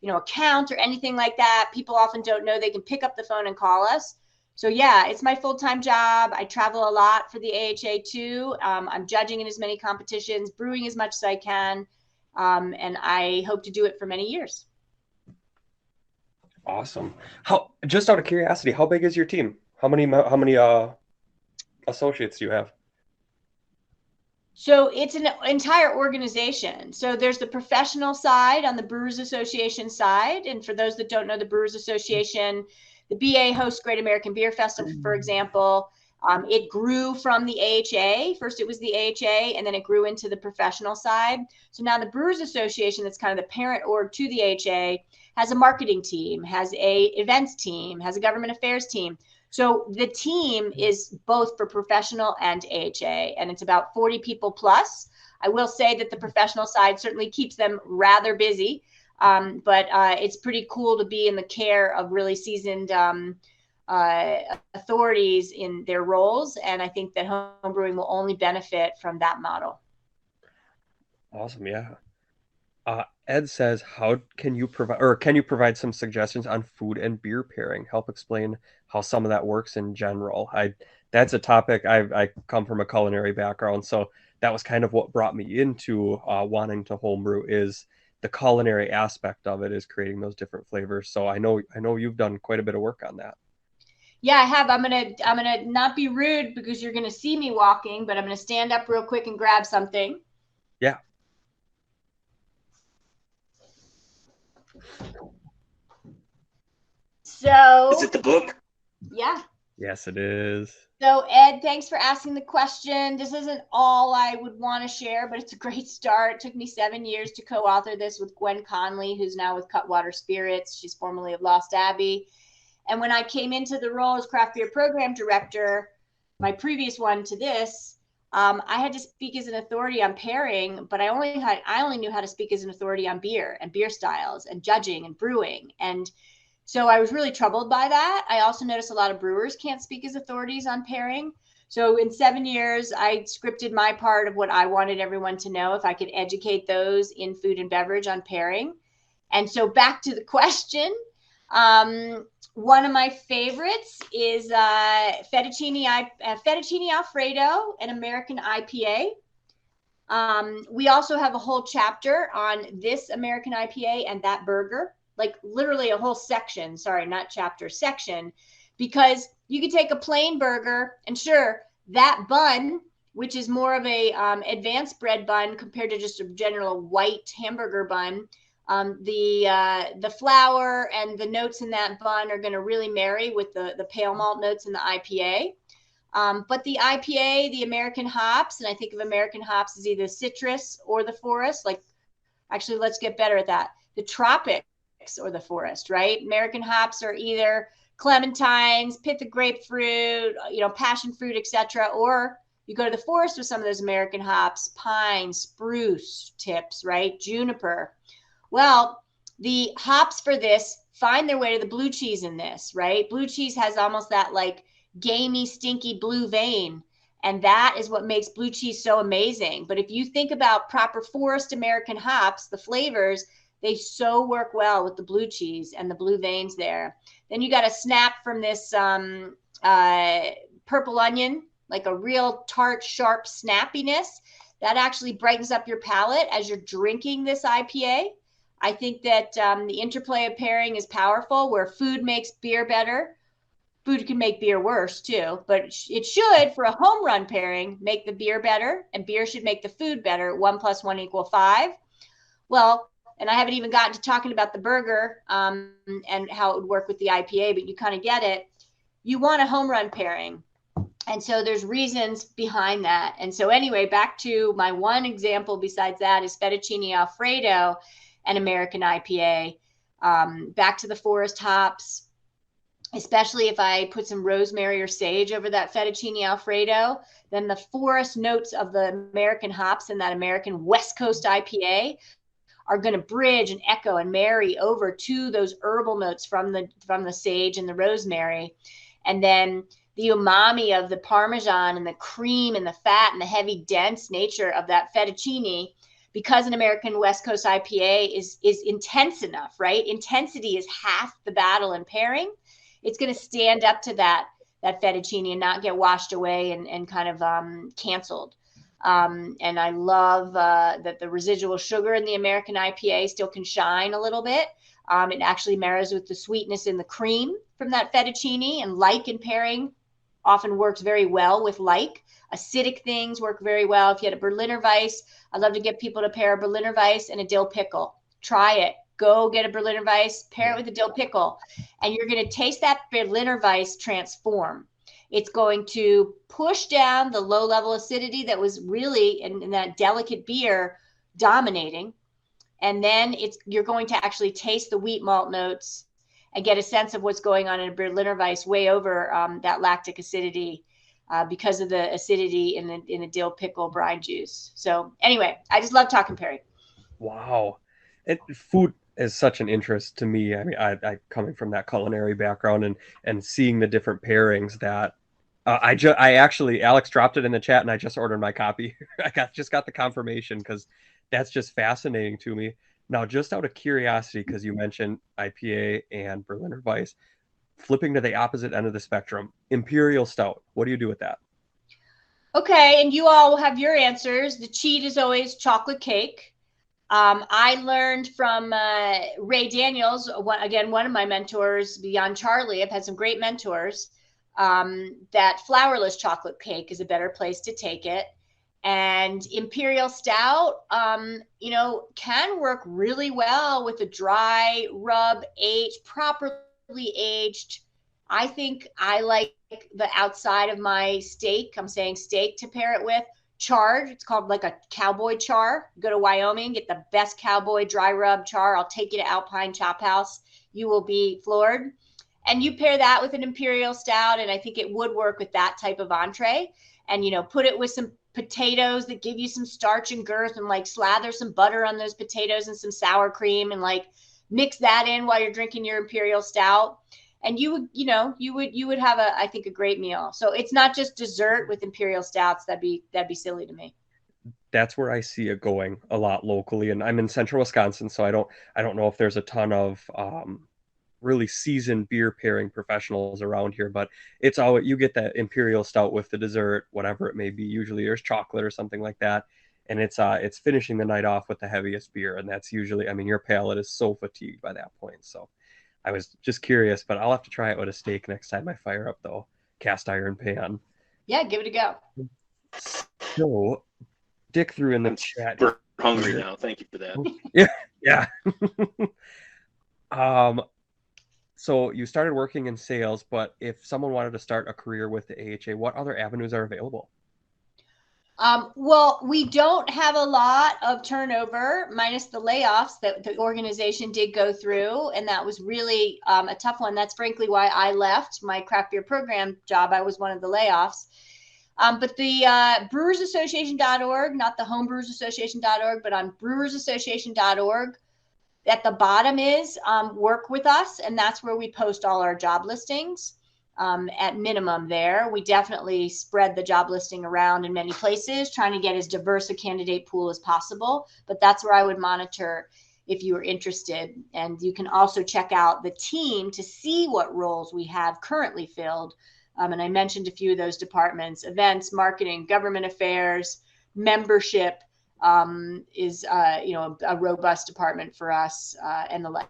account or anything like that, people often don't know they can pick up the phone and call us. So yeah, it's my full-time job. I travel a lot for the AHA too. I'm judging in as many competitions, brewing as much as I can. And I hope to do it for many years. Awesome. Just out of curiosity, how big is your team? How many associates do you have? So it's an entire organization. So there's the professional side on the Brewers Association side. And for those that don't know the Brewers Association, the BA hosts Great American Beer Festival, for example. It grew from the AHA. First, it was the AHA, and then it grew into the professional side. So now the Brewers Association, that's kind of the parent org to the AHA, has a marketing team, has a events team, has a government affairs team. So the team is both for professional and AHA, and it's about 40 people plus. I will say that the professional side certainly keeps them rather busy, but it's pretty cool to be in the care of really seasoned authorities in their roles. And I think that homebrewing will only benefit from that model. Awesome. Yeah. Ed says, how can you provide some suggestions on food and beer pairing? Help explain how some of that works in general. That's a topic. I come from a culinary background, so that was kind of what brought me into wanting to homebrew, is the culinary aspect of it, is creating those different flavors. So I know you've done quite a bit of work on that. Yeah, I have. I'm gonna not be rude because you're gonna see me walking, but I'm gonna stand up real quick and grab something. Yeah. So Is it the book? Yeah. Yes, it is. So Ed, thanks for asking the question. This isn't all I would want to share, but it's a great start. It took me 7 years to co-author this with Gwen Conley, who's now with Cutwater Spirits. She's formerly of Lost Abbey. And when I came into the role as craft beer program director, my previous one to this, I had to speak as an authority on pairing, but I only knew how to speak as an authority on beer and beer styles and judging and brewing. And so I was really troubled by that. I also noticed a lot of brewers can't speak as authorities on pairing. So in 7 years, I scripted my part of what I wanted everyone to know, if I could educate those in food and beverage on pairing. And so back to the question, one of my favorites is fettuccine Alfredo, an American IPA. We also have a whole chapter on this American IPA and that burger, like literally a whole section, sorry, not chapter, section, because you could take a plain burger and sure, that bun, which is more of a advanced bread bun compared to just a general white hamburger bun, the flour and the notes in that bun are going to really marry with the pale malt notes in the IPA. But the IPA, the American hops, and I think of American hops as either citrus or the forest. Like, actually, let's get better at that. The tropics or the forest, right? American hops are either clementines, pith of grapefruit, passion fruit, etc. Or you go to the forest with some of those American hops, pine, spruce tips, right? Juniper. Well, the hops for this find their way to the blue cheese in this, right? Blue cheese has almost that like gamey, stinky blue vein. And that is what makes blue cheese so amazing. But if you think about proper forest American hops, the flavors, they so work well with the blue cheese and the blue veins there. Then you got a snap from this purple onion, like a real tart, sharp snappiness. That actually brightens up your palate as you're drinking this IPA. I think that the interplay of pairing is powerful, where food makes beer better. Food can make beer worse too, but it should, for a home run pairing, make the beer better, and beer should make the food better. 1 + 1 = 5. Well, and I haven't even gotten to talking about the burger and how it would work with the IPA, but you kind of get it. You want a home run pairing. And so there's reasons behind that. And so anyway, back to my one example besides that is fettuccine Alfredo, an American IPA. Back to the forest hops, especially if I put some rosemary or sage over that fettuccine Alfredo, then the forest notes of the American hops in that American West Coast IPA are going to bridge and echo and marry over to those herbal notes from the sage and the rosemary. And then the umami of the Parmesan and the cream and the fat and the heavy, dense nature of that fettuccine, because an American West Coast IPA is intense enough, right? Intensity is half the battle in pairing. It's going to stand up to that fettuccine and not get washed away and kind of canceled. And I love that the residual sugar in the American IPA still can shine a little bit. It actually marries with the sweetness in the cream from that fettuccine, and in pairing often works very well with acidic things work very well. If you had a Berliner Weiss, I love to get people to pair a Berliner Weiss and a dill pickle. Try it. Go get a Berliner Weiss, pair it with a dill pickle, and you're going to taste that Berliner Weiss transform. It's going to push down the low level acidity that was really in that delicate beer dominating. And then you're going to actually taste the wheat malt notes and get a sense of what's going on in a Berliner Weiss way over that lactic acidity because of the acidity in the dill pickle brine juice. So anyway, I just love talking pairing. Wow. Food is such an interest to me. I mean, I coming from that culinary background and seeing the different pairings that I actually, Alex dropped it in the chat and I just ordered my copy. I just got the confirmation because that's just fascinating to me. Now, just out of curiosity, because you mentioned IPA and Berliner Weiss, flipping to the opposite end of the spectrum, Imperial Stout. What do you do with that? Okay, and you all will have your answers. The cheat is always chocolate cake. I learned from Ray Daniels, one of my mentors beyond Charlie. I've had some great mentors, that flourless chocolate cake is a better place to take it. And Imperial Stout, can work really well with a dry rub, properly aged. I think I like the outside of my steak. I'm saying steak to pair it with. Charred. It's called like a cowboy char. Go to Wyoming, get the best cowboy dry rub char. I'll take you to Alpine Chop House. You will be floored. And you pair that with an Imperial Stout, and I think it would work with that type of entree. And, put it with some potatoes that give you some starch and girth, and slather some butter on those potatoes and some sour cream, and mix that in while you're drinking your Imperial Stout. And you would have I think a great meal. So it's not just dessert with Imperial Stouts. That'd be silly to me. That's where I see it going a lot locally, and I'm in central Wisconsin, so I don't know if there's a ton of really seasoned beer pairing professionals around here, but it's always, you get that Imperial Stout with the dessert, whatever it may be. Usually there's chocolate or something like that, and it's finishing the night off with the heaviest beer, and that's usually, I mean, your palate is so fatigued by that point. So I was just curious, but I'll have to try it with a steak next time I fire up the cast iron pan. Yeah, give it a go. So Dick threw in the chat. We're hungry now. Thank you for that. Yeah. So you started working in sales, but if someone wanted to start a career with the AHA, what other avenues are available? Well, we don't have a lot of turnover, minus the layoffs that the organization did go through. And that was really a tough one. That's frankly why I left my craft beer program job. I was one of the layoffs. But the brewersassociation.org, not the homebrewersassociation.org, but on brewersassociation.org, at the bottom is work with us. And that's where we post all our job listings. At minimum there. We definitely spread the job listing around in many places, trying to get as diverse a candidate pool as possible. But that's where I would monitor if you were interested. And you can also check out the team to see what roles we have currently filled. And I mentioned a few of those departments: events, marketing, government affairs, membership is a robust department for us, and the like.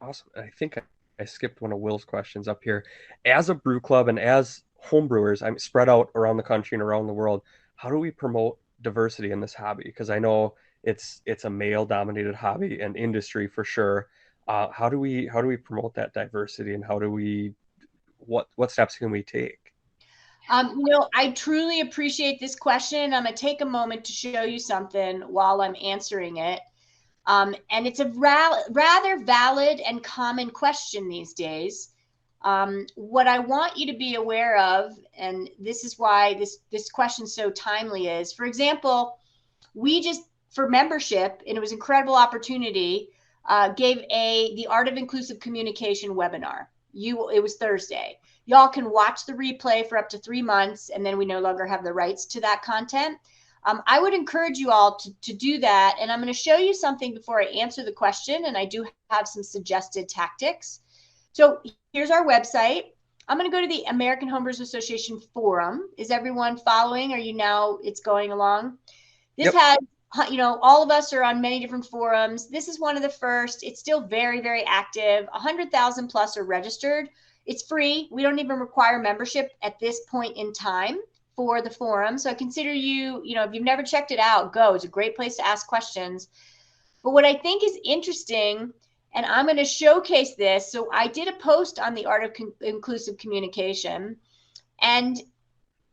Awesome. I think I skipped one of Will's questions up here. As a brew club and as homebrewers, I'm spread out around the country and around the world, how do we promote diversity in this hobby? Because I know it's a male-dominated hobby and industry for sure. How do we promote that diversity, and what steps can we take? I truly appreciate this question. I'm going to take a moment to show you something while I'm answering it. And it's a rather valid and common question these days. What I want you to be aware of, and this is why this question is so timely, is, for example, we just for membership, and it was an incredible opportunity, gave the Art of Inclusive Communication webinar. It was Thursday. Y'all can watch the replay for up to 3 months, and then we no longer have the rights to that content. I would encourage you all to do that. And I'm going to show you something before I answer the question. And I do have some suggested tactics. So here's our website. I'm going to go to the American Homebrewers Association forum. Is everyone following? Are you now? It's going along. This has, all of us are on many different forums. This is one of the first. It's still very, very active. 100,000 plus are registered. It's free. We don't even require membership at this point in time for the forum. So I consider you, if you've never checked it out, go. It's a great place to ask questions. But what I think is interesting, and I'm going to showcase this. So I did a post on the Art of Inclusive Communication. And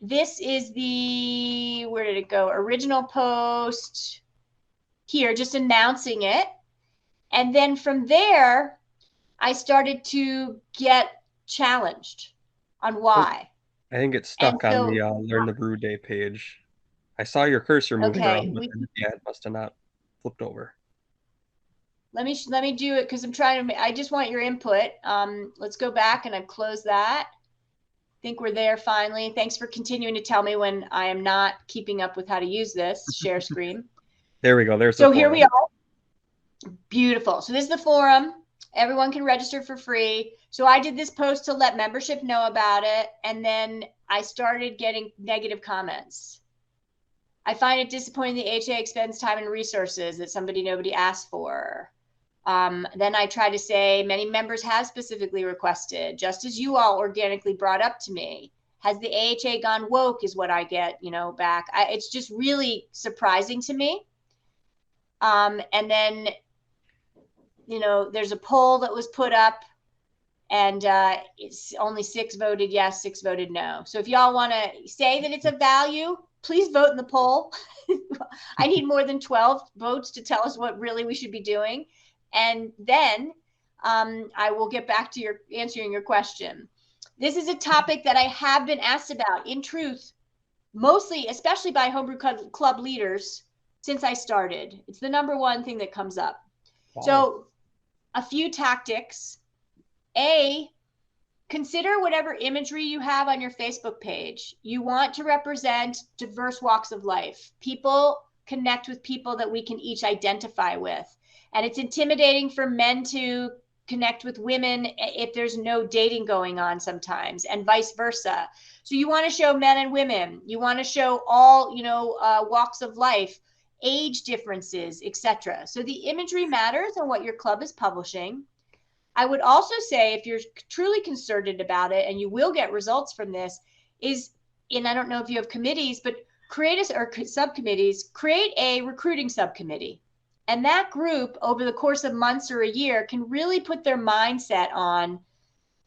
this is the, where did it go? Original post here, just announcing it. And then from there, I started to get challenged on why. I think it's stuck on the Learn the Brew Day page. I saw your cursor moving around, but it must have not flipped over. Let me do it because I'm trying to. I just want your input. Let's go back, and I've closed that. I think we're there finally. Thanks for continuing to tell me when I am not keeping up with how to use this share screen. There we go. There's so here we are. Beautiful. So this is the forum. Everyone can register for free. So I did this post to let membership know about it. And then I started getting negative comments. I find it disappointing the HA expends time and resources that nobody asked for. Then I try to say many members have specifically requested, just as you all organically brought up to me. Has the AHA gone woke is what I get, back. It's just really surprising to me. And then, there's a poll that was put up, and it's only 6 voted yes, 6 voted no. So if y'all want to say that it's of value, please vote in the poll. I need more than 12 votes to tell us what really we should be doing. And then I will get back to answering your question. This is a topic that I have been asked about, in truth, mostly, especially by homebrew club leaders since I started. It's the #1 thing that comes up. Wow. So a few tactics. Consider whatever imagery you have on your Facebook page. You want to represent diverse walks of life. People connect with people that we can each identify with. And it's intimidating for men to connect with women if there's no dating going on sometimes, and vice versa. So you want to show men and women. You want to show all, walks of life, age differences, etc. So the imagery matters on what your club is publishing. I would also say, if you're truly concerned about it, and you will get results from this, and I don't know if you have committees, but subcommittees, create a recruiting subcommittee. And that group, over the course of months or a year, can really put their mindset on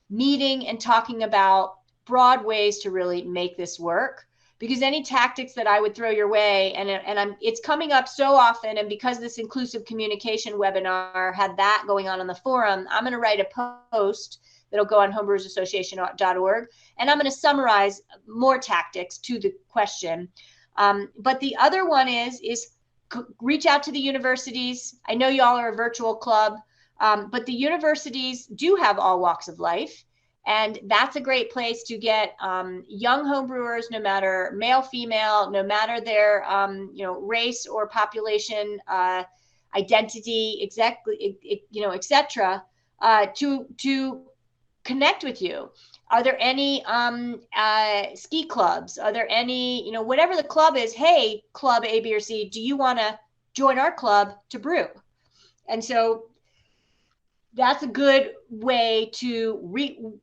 meeting and talking about broad ways to really make this work. Because any tactics that I would throw your way, and it's coming up so often, and because this inclusive communication webinar had that going on the forum, I'm going to write a post that'll go on homebrewersassociation.org, and I'm going to summarize more tactics to the question. But the other one is reach out to the universities. I know y'all are a virtual club, but the universities do have all walks of life. And that's a great place to get young homebrewers, no matter male, female, no matter their race or population identity, etc., to connect with you. Are there any ski clubs? Are there any, whatever the club is? Hey, club A, B, or C, do you want to join our club to brew? And so that's a good way to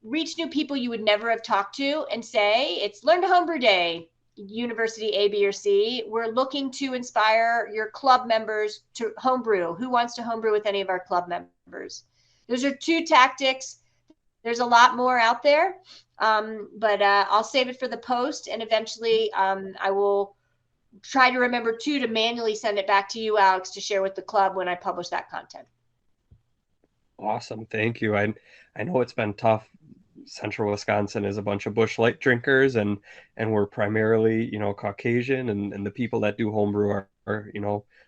reach new people you would never have talked to, and say, it's Learn to Homebrew Day, University A, B, or C. We're looking to inspire your club members to homebrew. Who wants to homebrew with any of our club members? Those are 2 tactics. There's a lot more out there, but I'll save it for the post, and eventually I will try to remember to manually send it back to you, Alex, to share with the club when I publish that content. Awesome. Thank you. I know it's been tough. Central Wisconsin is a bunch of Busch Light drinkers, and we're primarily, Caucasian, and the people that do homebrew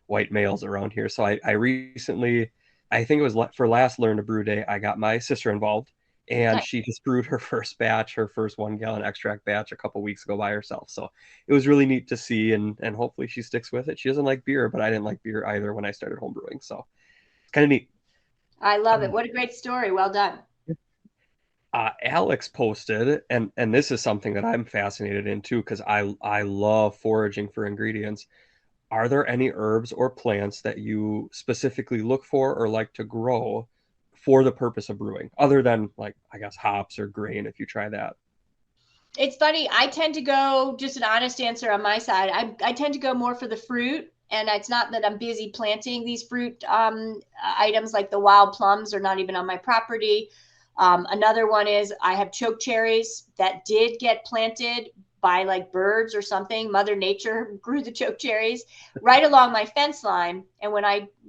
white males around here. So I recently, I think it was for last Learn to Brew Day, I got my sister involved, and Nice. she just brewed her first batch, her first 1 gallon extract batch a couple weeks ago by herself. So it was really neat to see, and hopefully she sticks with it. She doesn't like beer, but I didn't like beer either when I started homebrewing. So it's kind of neat. I love it. What a great story. Well done. Alex posted, and this is something that I'm fascinated in too, because I love foraging for ingredients. Are there any herbs or plants that you specifically look for or like to grow for the purpose of brewing, other than, like, I guess, hops or grain, if you try that? It's funny. I tend to go, just an honest answer on my side. I tend to go more for the fruit. And it's not that I'm busy planting these fruit items, like the wild plums are not even on my property. Another one is I have choke cherries that did get planted by like birds or something. Mother Nature grew the choke cherries right along my fence line. And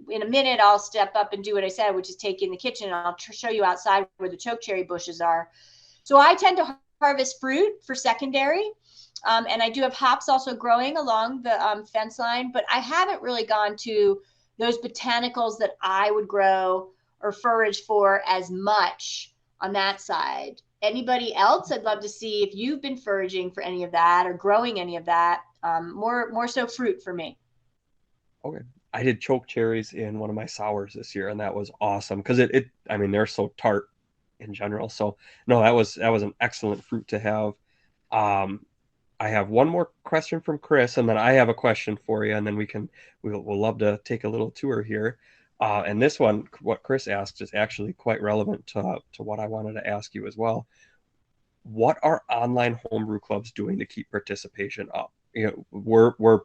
in a minute, I'll step up and do what I said, which is take you in the kitchen, and I'll show you outside where the choke cherry bushes are. So I tend to harvest fruit for secondary. And I do have hops also growing along the fence line, but I haven't really gone to those botanicals that I would grow or forage for as much on that side. Anybody else? I'd love to see if you've been foraging for any of that or growing any of that. More so fruit for me. Okay. I did choke cherries in one of my sours this year, and that was awesome because I mean, they're so tart in general. So no, that was an excellent fruit to have. I have one more question from Chris, and then I have a question for you, and then we'll love to take a little tour here. And this one, what Chris asked, is actually quite relevant to what I wanted to ask you as well. What are online homebrew clubs doing to keep participation up? We're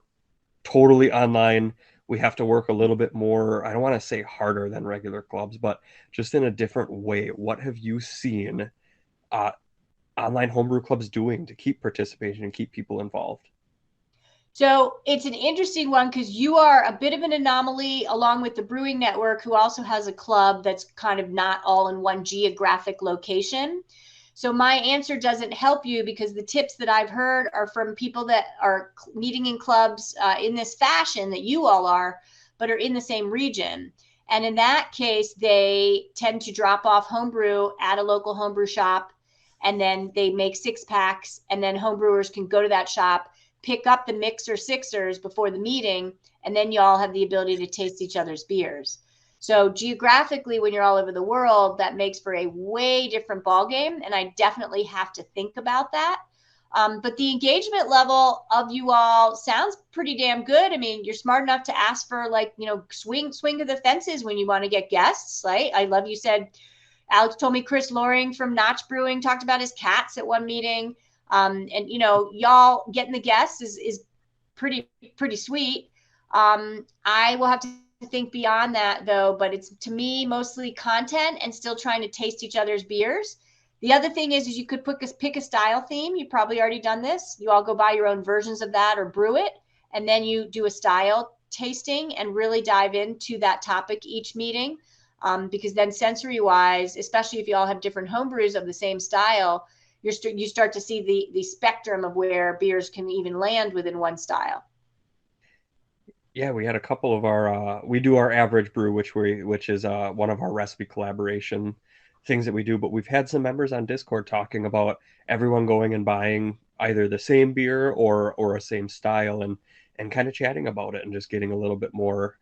totally online. We have to work a little bit more, I don't want to say harder than regular clubs, but just in a different way. What have you seen online homebrew clubs doing to keep participation and keep people involved? So it's an interesting one because you are a bit of an anomaly along with the Brewing Network, who also has a club that's kind of not all in one geographic location. So my answer doesn't help you because the tips that I've heard are from people that are meeting in clubs in this fashion that you all are, but are in the same region. And in that case, they tend to drop off homebrew at a local homebrew shop, and then they make 6-packs, and then homebrewers can go to that shop, pick up the mix or sixers before the meeting, and then you all have the ability to taste each other's beers. So geographically, when you're all over the world, that makes for a way different ballgame, and I definitely have to think about that. But the engagement level of you all sounds pretty damn good. I mean, you're smart enough to ask for, like, swing to the fences when you want to get guests, right? I love you said, Alex told me Chris Loring from Notch Brewing talked about his cats at one meeting. And y'all getting the guests is pretty sweet. I will have to think beyond that though, but it's, to me, mostly content and still trying to taste each other's beers. The other thing is you could pick a style theme. You've probably already done this. You all go buy your own versions of that or brew it, and then you do a style tasting and really dive into that topic each meeting. Because then sensory wise, especially if you all have different homebrews of the same style, you start to see the spectrum of where beers can even land within one style. Yeah, we had a couple of we do our average brew, which is one of our recipe collaboration things that we do, but we've had some members on Discord talking about everyone going and buying either the same beer or a same style, and kind of chatting about it and just getting a little bit more,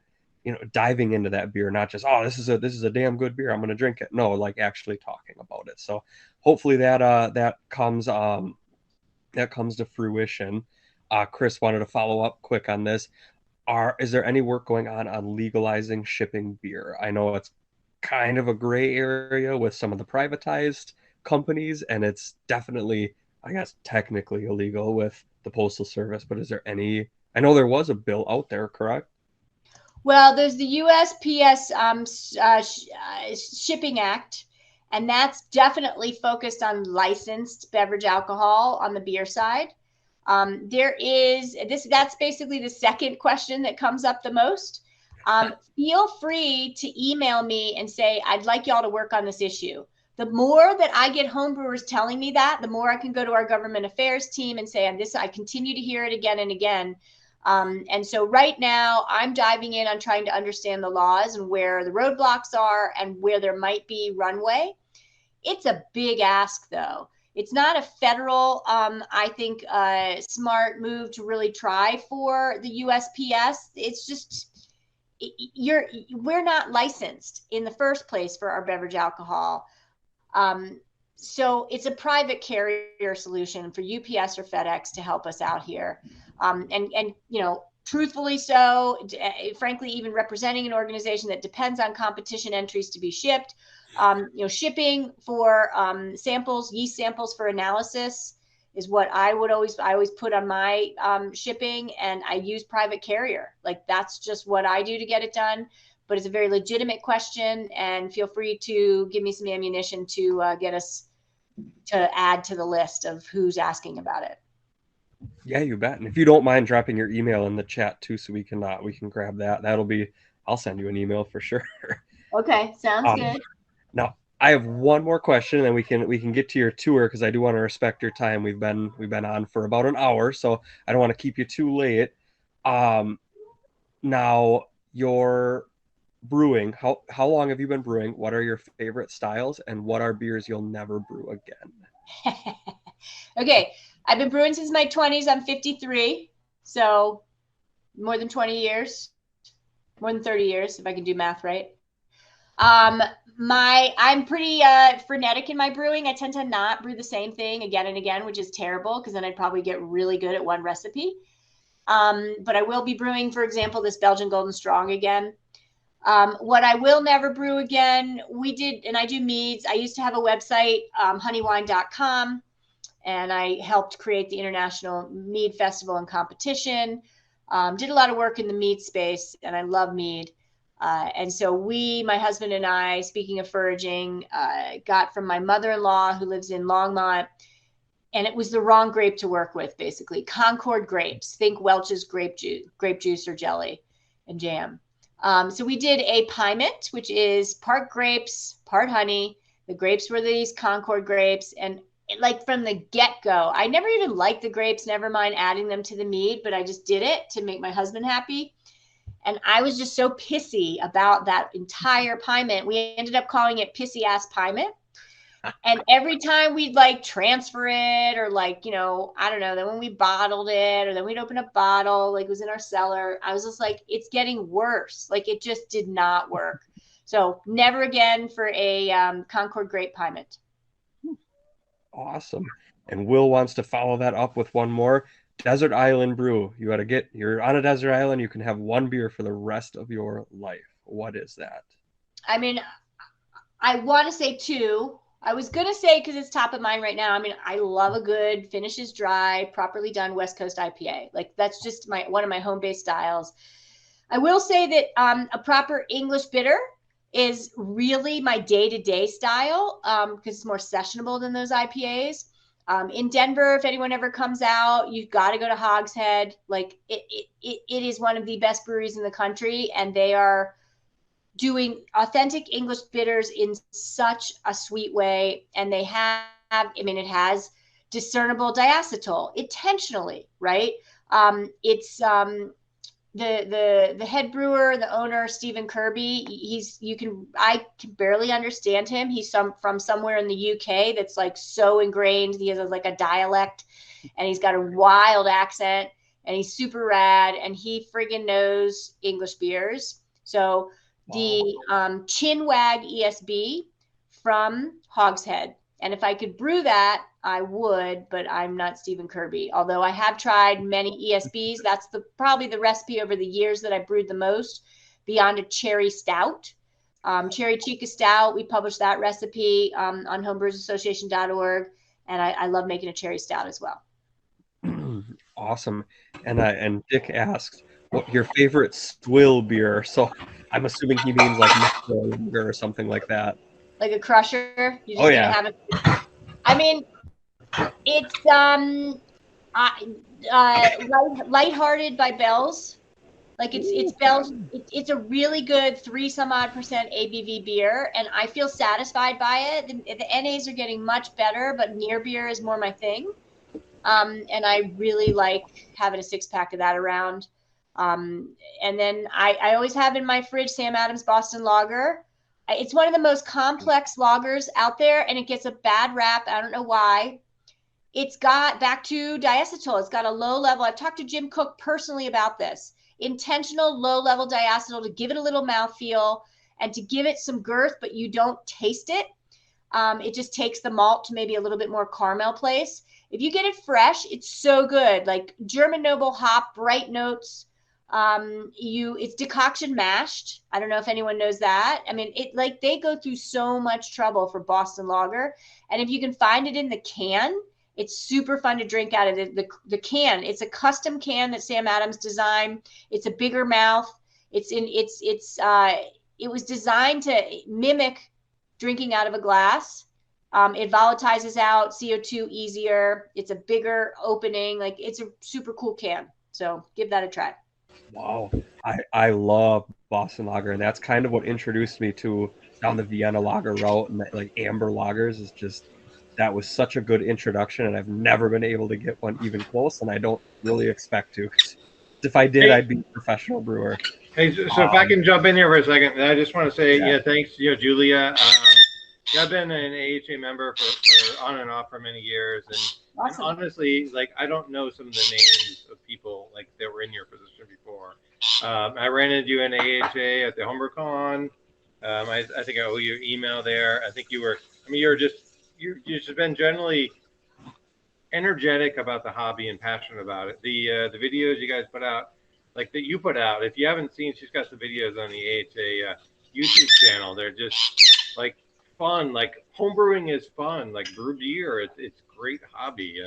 diving into that beer, not just, oh, this is a damn good beer, I'm going to drink it. No, like actually talking about it. So hopefully that comes to fruition. Chris wanted to follow up quick on this. Is there any work going on legalizing shipping beer? I know it's kind of a gray area with some of the privatized companies, and it's definitely, I guess, technically illegal with the Postal Service, but is there any, I know there was a bill out there, correct? Well, there's the USPS Shipping Act, and that's definitely focused on licensed beverage alcohol on the beer side. That's basically the second question that comes up the most. Feel free to email me and say, I'd like y'all to work on this issue. The more that I get homebrewers telling me that, the more I can go to our government affairs team and say, I continue to hear it again and again. And so right now I'm diving in on trying to understand the laws and where the roadblocks are and where there might be runway. It's a big ask, though. It's not a federal, I think, smart move to really try for the USPS. It's just we're not licensed in the first place for our beverage alcohol. So it's a private carrier solution for UPS or FedEx to help us out here. And you know, truthfully so, frankly, even representing an organization that depends on competition entries to be shipped, you know, shipping for samples, yeast samples for analysis is what I always put on my shipping, and I use private carrier. Like, that's just what I do to get it done. But it's a very legitimate question, and feel free to give me some ammunition to get us to add to the list of who's asking about it. Yeah, you bet. And if you don't mind dropping your email in the chat too, so we can grab that. I'll send you an email for sure. Okay, sounds good. Now, I have one more question, and then we can get to your tour, because I do want to respect your time. We've been on for about an hour, so I don't want to keep you too late. Now, your brewing, how long have you been brewing? What are your favorite styles, and what are beers you'll never brew again? Okay, I've been brewing since my 20s. I'm 53, so more than 20 years, more than 30 years, if I can do math right. I'm pretty frenetic in my brewing. I tend to not brew the same thing again and again, which is terrible, because then I'd probably get really good at one recipe. But I will be brewing, for example, this Belgian Golden Strong again. What I will never brew again, I do meads. I used to have a website, honeywine.com, and I helped create the International Mead Festival and Competition. Did a lot of work in the mead space, and I love mead. And so my husband and I, speaking of foraging, got from my mother-in-law, who lives in Longmont, and it was the wrong grape to work with, basically. Concord grapes. Think Welch's grape juice or jelly and jam. So we did a piment, which is part grapes, part honey. The grapes were these Concord grapes. And like from the get-go, I never even liked the grapes, never mind adding them to the mead, but I just did it to make my husband happy. And I was just so pissy about that entire piment. We ended up calling it Pissy Ass Piment. And every time we'd like transfer it, or like, you know, I don't know, then when we bottled it, or then we'd open a bottle, like it was in our cellar, I was just like, it's getting worse. Like, it just did not work. So never again for a Concord grape piment. Awesome. And Will wants to follow that up with one more. Desert Island brew. You're on a desert island, you can have one beer for the rest of your life. What is that? I mean, I want to say two. I was going to say, because it's top of mind right now, I mean, I love a good finishes dry, properly done West Coast IPA. Like, that's just one of my home-based styles. I will say that a proper English bitter is really my day-to-day style, because it's more sessionable than those IPAs. In Denver, if anyone ever comes out, you've got to go to Hogshead. Like, it is one of the best breweries in the country, and they are doing authentic English bitters in such a sweet way. And they have, it has discernible diacetyl intentionally, right? It's the head brewer, the owner, Stephen Kirby. I can barely understand him. He's from somewhere in the UK that's like so ingrained. He has like a dialect, and he's got a wild accent, and he's super rad, and he friggin' knows English beers. So the Chinwag ESB from Hogshead. And if I could brew that, I would, but I'm not Stephen Kirby. Although I have tried many ESBs. That's probably the recipe over the years that I brewed the most, beyond a cherry stout. Cherry Chica Stout, we published that recipe on homebrewersassociation.org. And I love making a cherry stout as well. Awesome. And Dick asks, what your favorite swill beer? So I'm assuming he means like beer or something like that. Like a crusher. You're just gonna have it. I mean, it's Lighthearted by Bell's. Like it's Bell's. It's a really good 3-some-odd% ABV beer, and I feel satisfied by it. The NAs are getting much better, but near beer is more my thing. And I really like having a 6-pack of that around. And then I always have in my fridge Sam Adams Boston Lager. It's one of the most complex lagers out there, and it gets a bad rap. I don't know why. It's got, back to diacetyl, it's got a low level. I've talked to Jim Cook personally about this. Intentional low level diacetyl to give it a little mouthfeel and to give it some girth, but you don't taste it. It just takes the malt to maybe a little bit more caramel place. If you get it fresh, it's so good. Like German noble hop, bright notes. It's decoction mashed. I don't know if anyone knows that. I mean, they go through so much trouble for Boston Lager. And if you can find it in the can, it's super fun to drink out of the can. It's a custom can that Sam Adams designed. It's a bigger mouth. It was designed to mimic drinking out of a glass. It volatilizes out CO2 easier. It's a bigger opening. Like, it's a super cool can. So give that a try. Wow. I love Boston Lager, and that's kind of what introduced me to down the Vienna Lager route, and that, like, amber lagers is just, that was such a good introduction, and I've never been able to get one even close, and I don't really expect to. If I did, I'd be a professional brewer. Hey, so if I can jump in here for a second, I just want to say, thanks, Julia. I've been an AHA member for on and off for many years, and honestly, like, I don't know some of the names of people like that were in your position before. I ran into you in AHA at the HomebrewCon. I think I owe you an email there. I think you've just been generally energetic about the hobby and passionate about it. The videos you guys put out, like that you put out, if you haven't seen, she's got some videos on the AHA YouTube channel. They're just like fun. Like, homebrewing is fun. Like, brew beer, it's great hobby.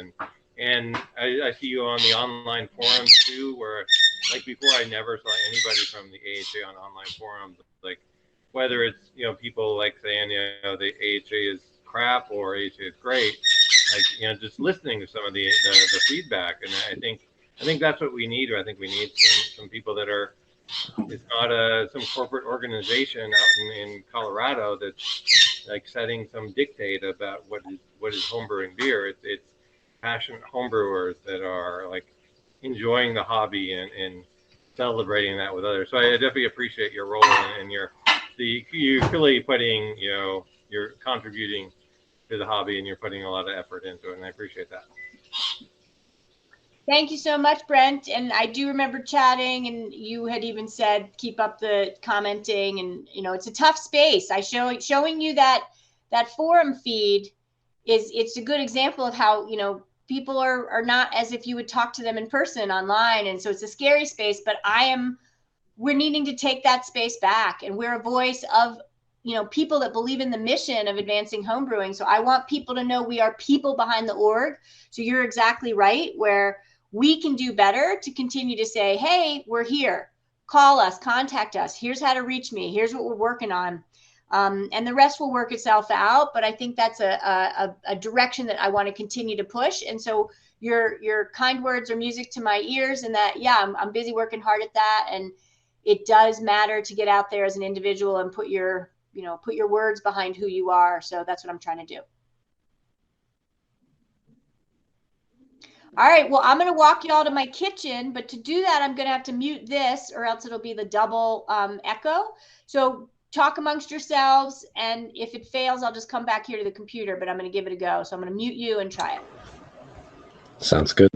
And I see you on the online forums too, where, like, before I never saw anybody from the AHA on online forums. Like, whether it's, people like saying, the AHA is crap or AHA is great, like, just listening to some of the feedback. And I think that's what we need. I think we need some people that are, it's not some corporate organization out in Colorado that's like setting some dictate about what is homebrewing beer. It's passionate homebrewers that are like enjoying the hobby and celebrating that with others. So I definitely appreciate your role and you're clearly putting, you're contributing to the hobby and you're putting a lot of effort into it, and I appreciate that. Thank you so much, Brent. And I do remember chatting, and you had even said, keep up the commenting, and, it's a tough space. Showing you that forum feed it's a good example of how, people are not as if you would talk to them in person online. And so it's a scary space, but we're needing to take that space back, and we're a voice of, people that believe in the mission of advancing homebrewing. So I want people to know we are people behind the org. So you're exactly right, where we can do better to continue to say, hey, we're here. Call us, contact us. Here's how to reach me. Here's what we're working on. And the rest will work itself out. But I think that's a direction that I want to continue to push. And so your kind words are music to my ears, and that, I'm busy working hard at that. And it does matter to get out there as an individual and put your words behind who you are. So that's what I'm trying to do. All right, well, I'm going to walk y'all to my kitchen, but to do that, I'm going to have to mute this, or else it'll be the double echo. So talk amongst yourselves, and if it fails, I'll just come back here to the computer, but I'm going to give it a go. So I'm going to mute you and try it. Sounds good.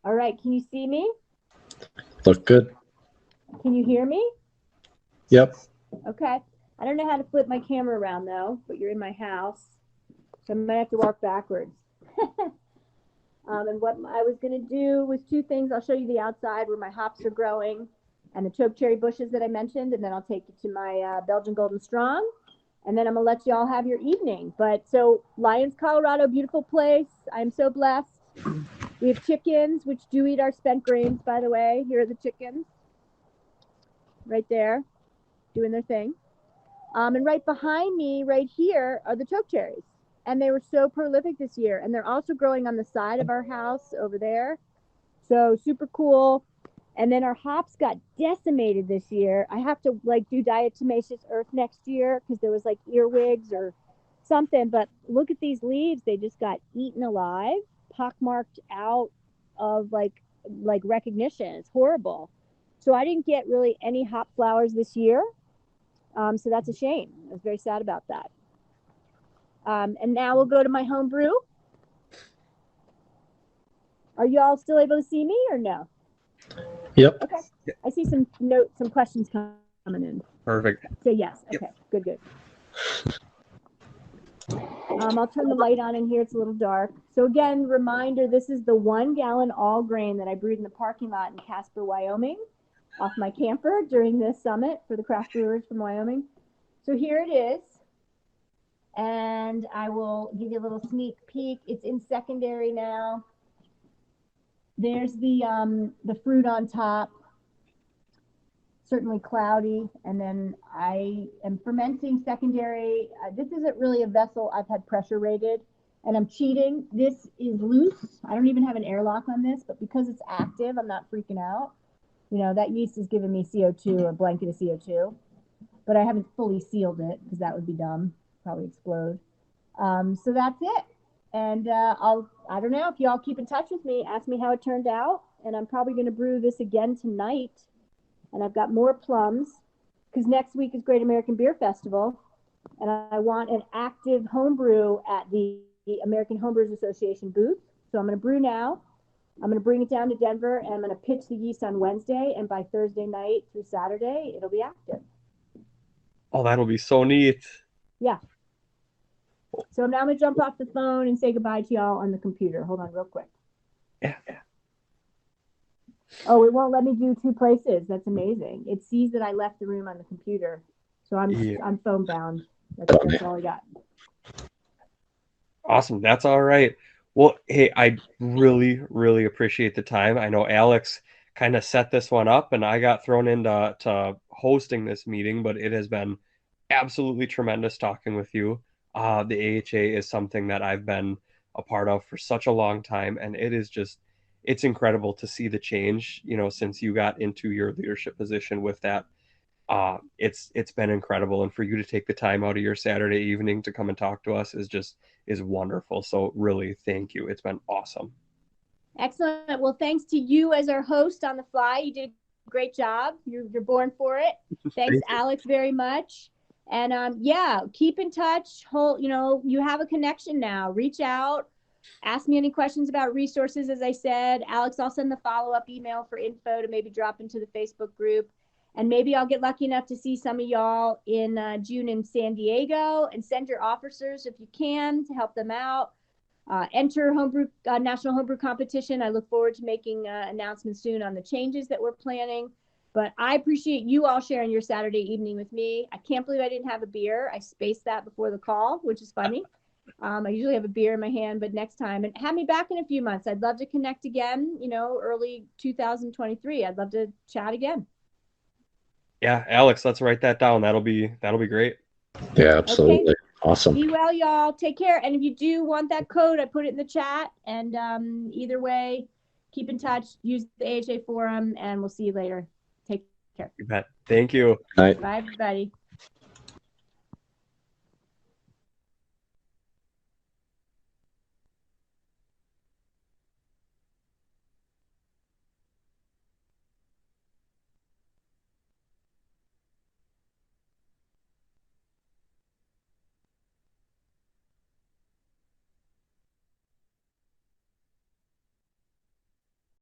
All right, can you see me? Look good. Can you hear me? Yep. Okay. I don't know how to flip my camera around, though, but you're in my house, so I might have to walk backwards. And what I was going to do was two things. I'll show you the outside where my hops are growing and the chokecherry bushes that I mentioned, and then I'll take you to my Belgian Golden Strong, and then I'm going to let you all have your evening. But so Lyons, Colorado, beautiful place. I'm so blessed. We have chickens, which do eat our spent grains, by the way. Here are the chickens. Right there, doing their thing. And right behind me, right here, are the chokecherries. And they were so prolific this year. And they're also growing on the side of our house over there. So super cool. And then our hops got decimated this year. I have to like do diatomaceous earth next year because there was like earwigs or something. But look at these leaves; they just got eaten alive, pockmarked out of like recognition. It's horrible. So I didn't get really any hop flowers this year. So that's a shame. I was very sad about that. And now we'll go to my home brew. Are you all still able to see me or no? Yep. Okay. I see some notes, some questions coming in. Perfect. Say yes. Okay. Yep. Good. I'll turn the light on in here. It's a little dark. So again, reminder, this is the 1 gallon all grain that I brewed in the parking lot in Casper, Wyoming, off my camper during this summit for the craft brewers from Wyoming. So here it is. And I will give you a little sneak peek. It's in secondary now. There's the fruit on top, certainly cloudy. And then I am fermenting secondary. This isn't really a vessel I've had pressure rated, and I'm cheating. This is loose. I don't even have an airlock on this, but because it's active, I'm not freaking out. You know, that yeast is giving me CO2, a blanket of CO2, but I haven't fully sealed it because that would be dumb, probably explode. So that's it. And I don't know if y'all keep in touch with me, ask me how it turned out. And I'm probably going to brew this again tonight. And I've got more plums because next week is Great American Beer Festival. And I want an active homebrew at the American Homebrewers Association booth. So I'm going to brew now. I'm going to bring it down to Denver and I'm going to pitch the yeast on Wednesday. And by Thursday night through Saturday, it'll be active. Oh, that'll be so neat. Yeah. So now I'm going to jump off the phone and say goodbye to y'all on the computer. Hold on real quick. Yeah. Oh, it won't let me do 2 places. That's amazing. It sees that I left the room on the computer. So I'm phone bound. That's all I got. Awesome. That's all right. Well, hey, I really, really appreciate the time. I know Alex kind of set this one up and I got thrown into hosting this meeting, but it has been absolutely tremendous talking with you. The AHA is something that I've been a part of for such a long time, and it's incredible to see the change, since you got into your leadership position with that. It's been incredible, and for you to take the time out of your Saturday evening to come and talk to us is wonderful. So really, thank you. It's been awesome. Excellent. Well, thanks to you as our host on the fly. You did a great job. You're born for it. Thanks, Alex, very much. And keep in touch. You have a connection now. Reach out. Ask me any questions about resources. As I said, Alex, I'll send the follow-up email for info to maybe drop into the Facebook group. And maybe I'll get lucky enough to see some of y'all in June in San Diego, and send your officers if you can to help them out. Enter National Homebrew Competition. I look forward to making announcements soon on the changes that we're planning. But I appreciate you all sharing your Saturday evening with me. I can't believe I didn't have a beer. I spaced that before the call, which is funny. I usually have a beer in my hand, but next time, and have me back in a few months. I'd love to connect again, early 2023. I'd love to chat again. Yeah, Alex, let's write that down. That'll be great. Yeah, absolutely. Okay. Awesome. Be well, y'all. Take care. And if you do want that code, I put it in the chat. And either way, keep in touch. Use the AHA forum, and we'll see you later. Take care. You bet. Thank you. Bye. Bye, everybody.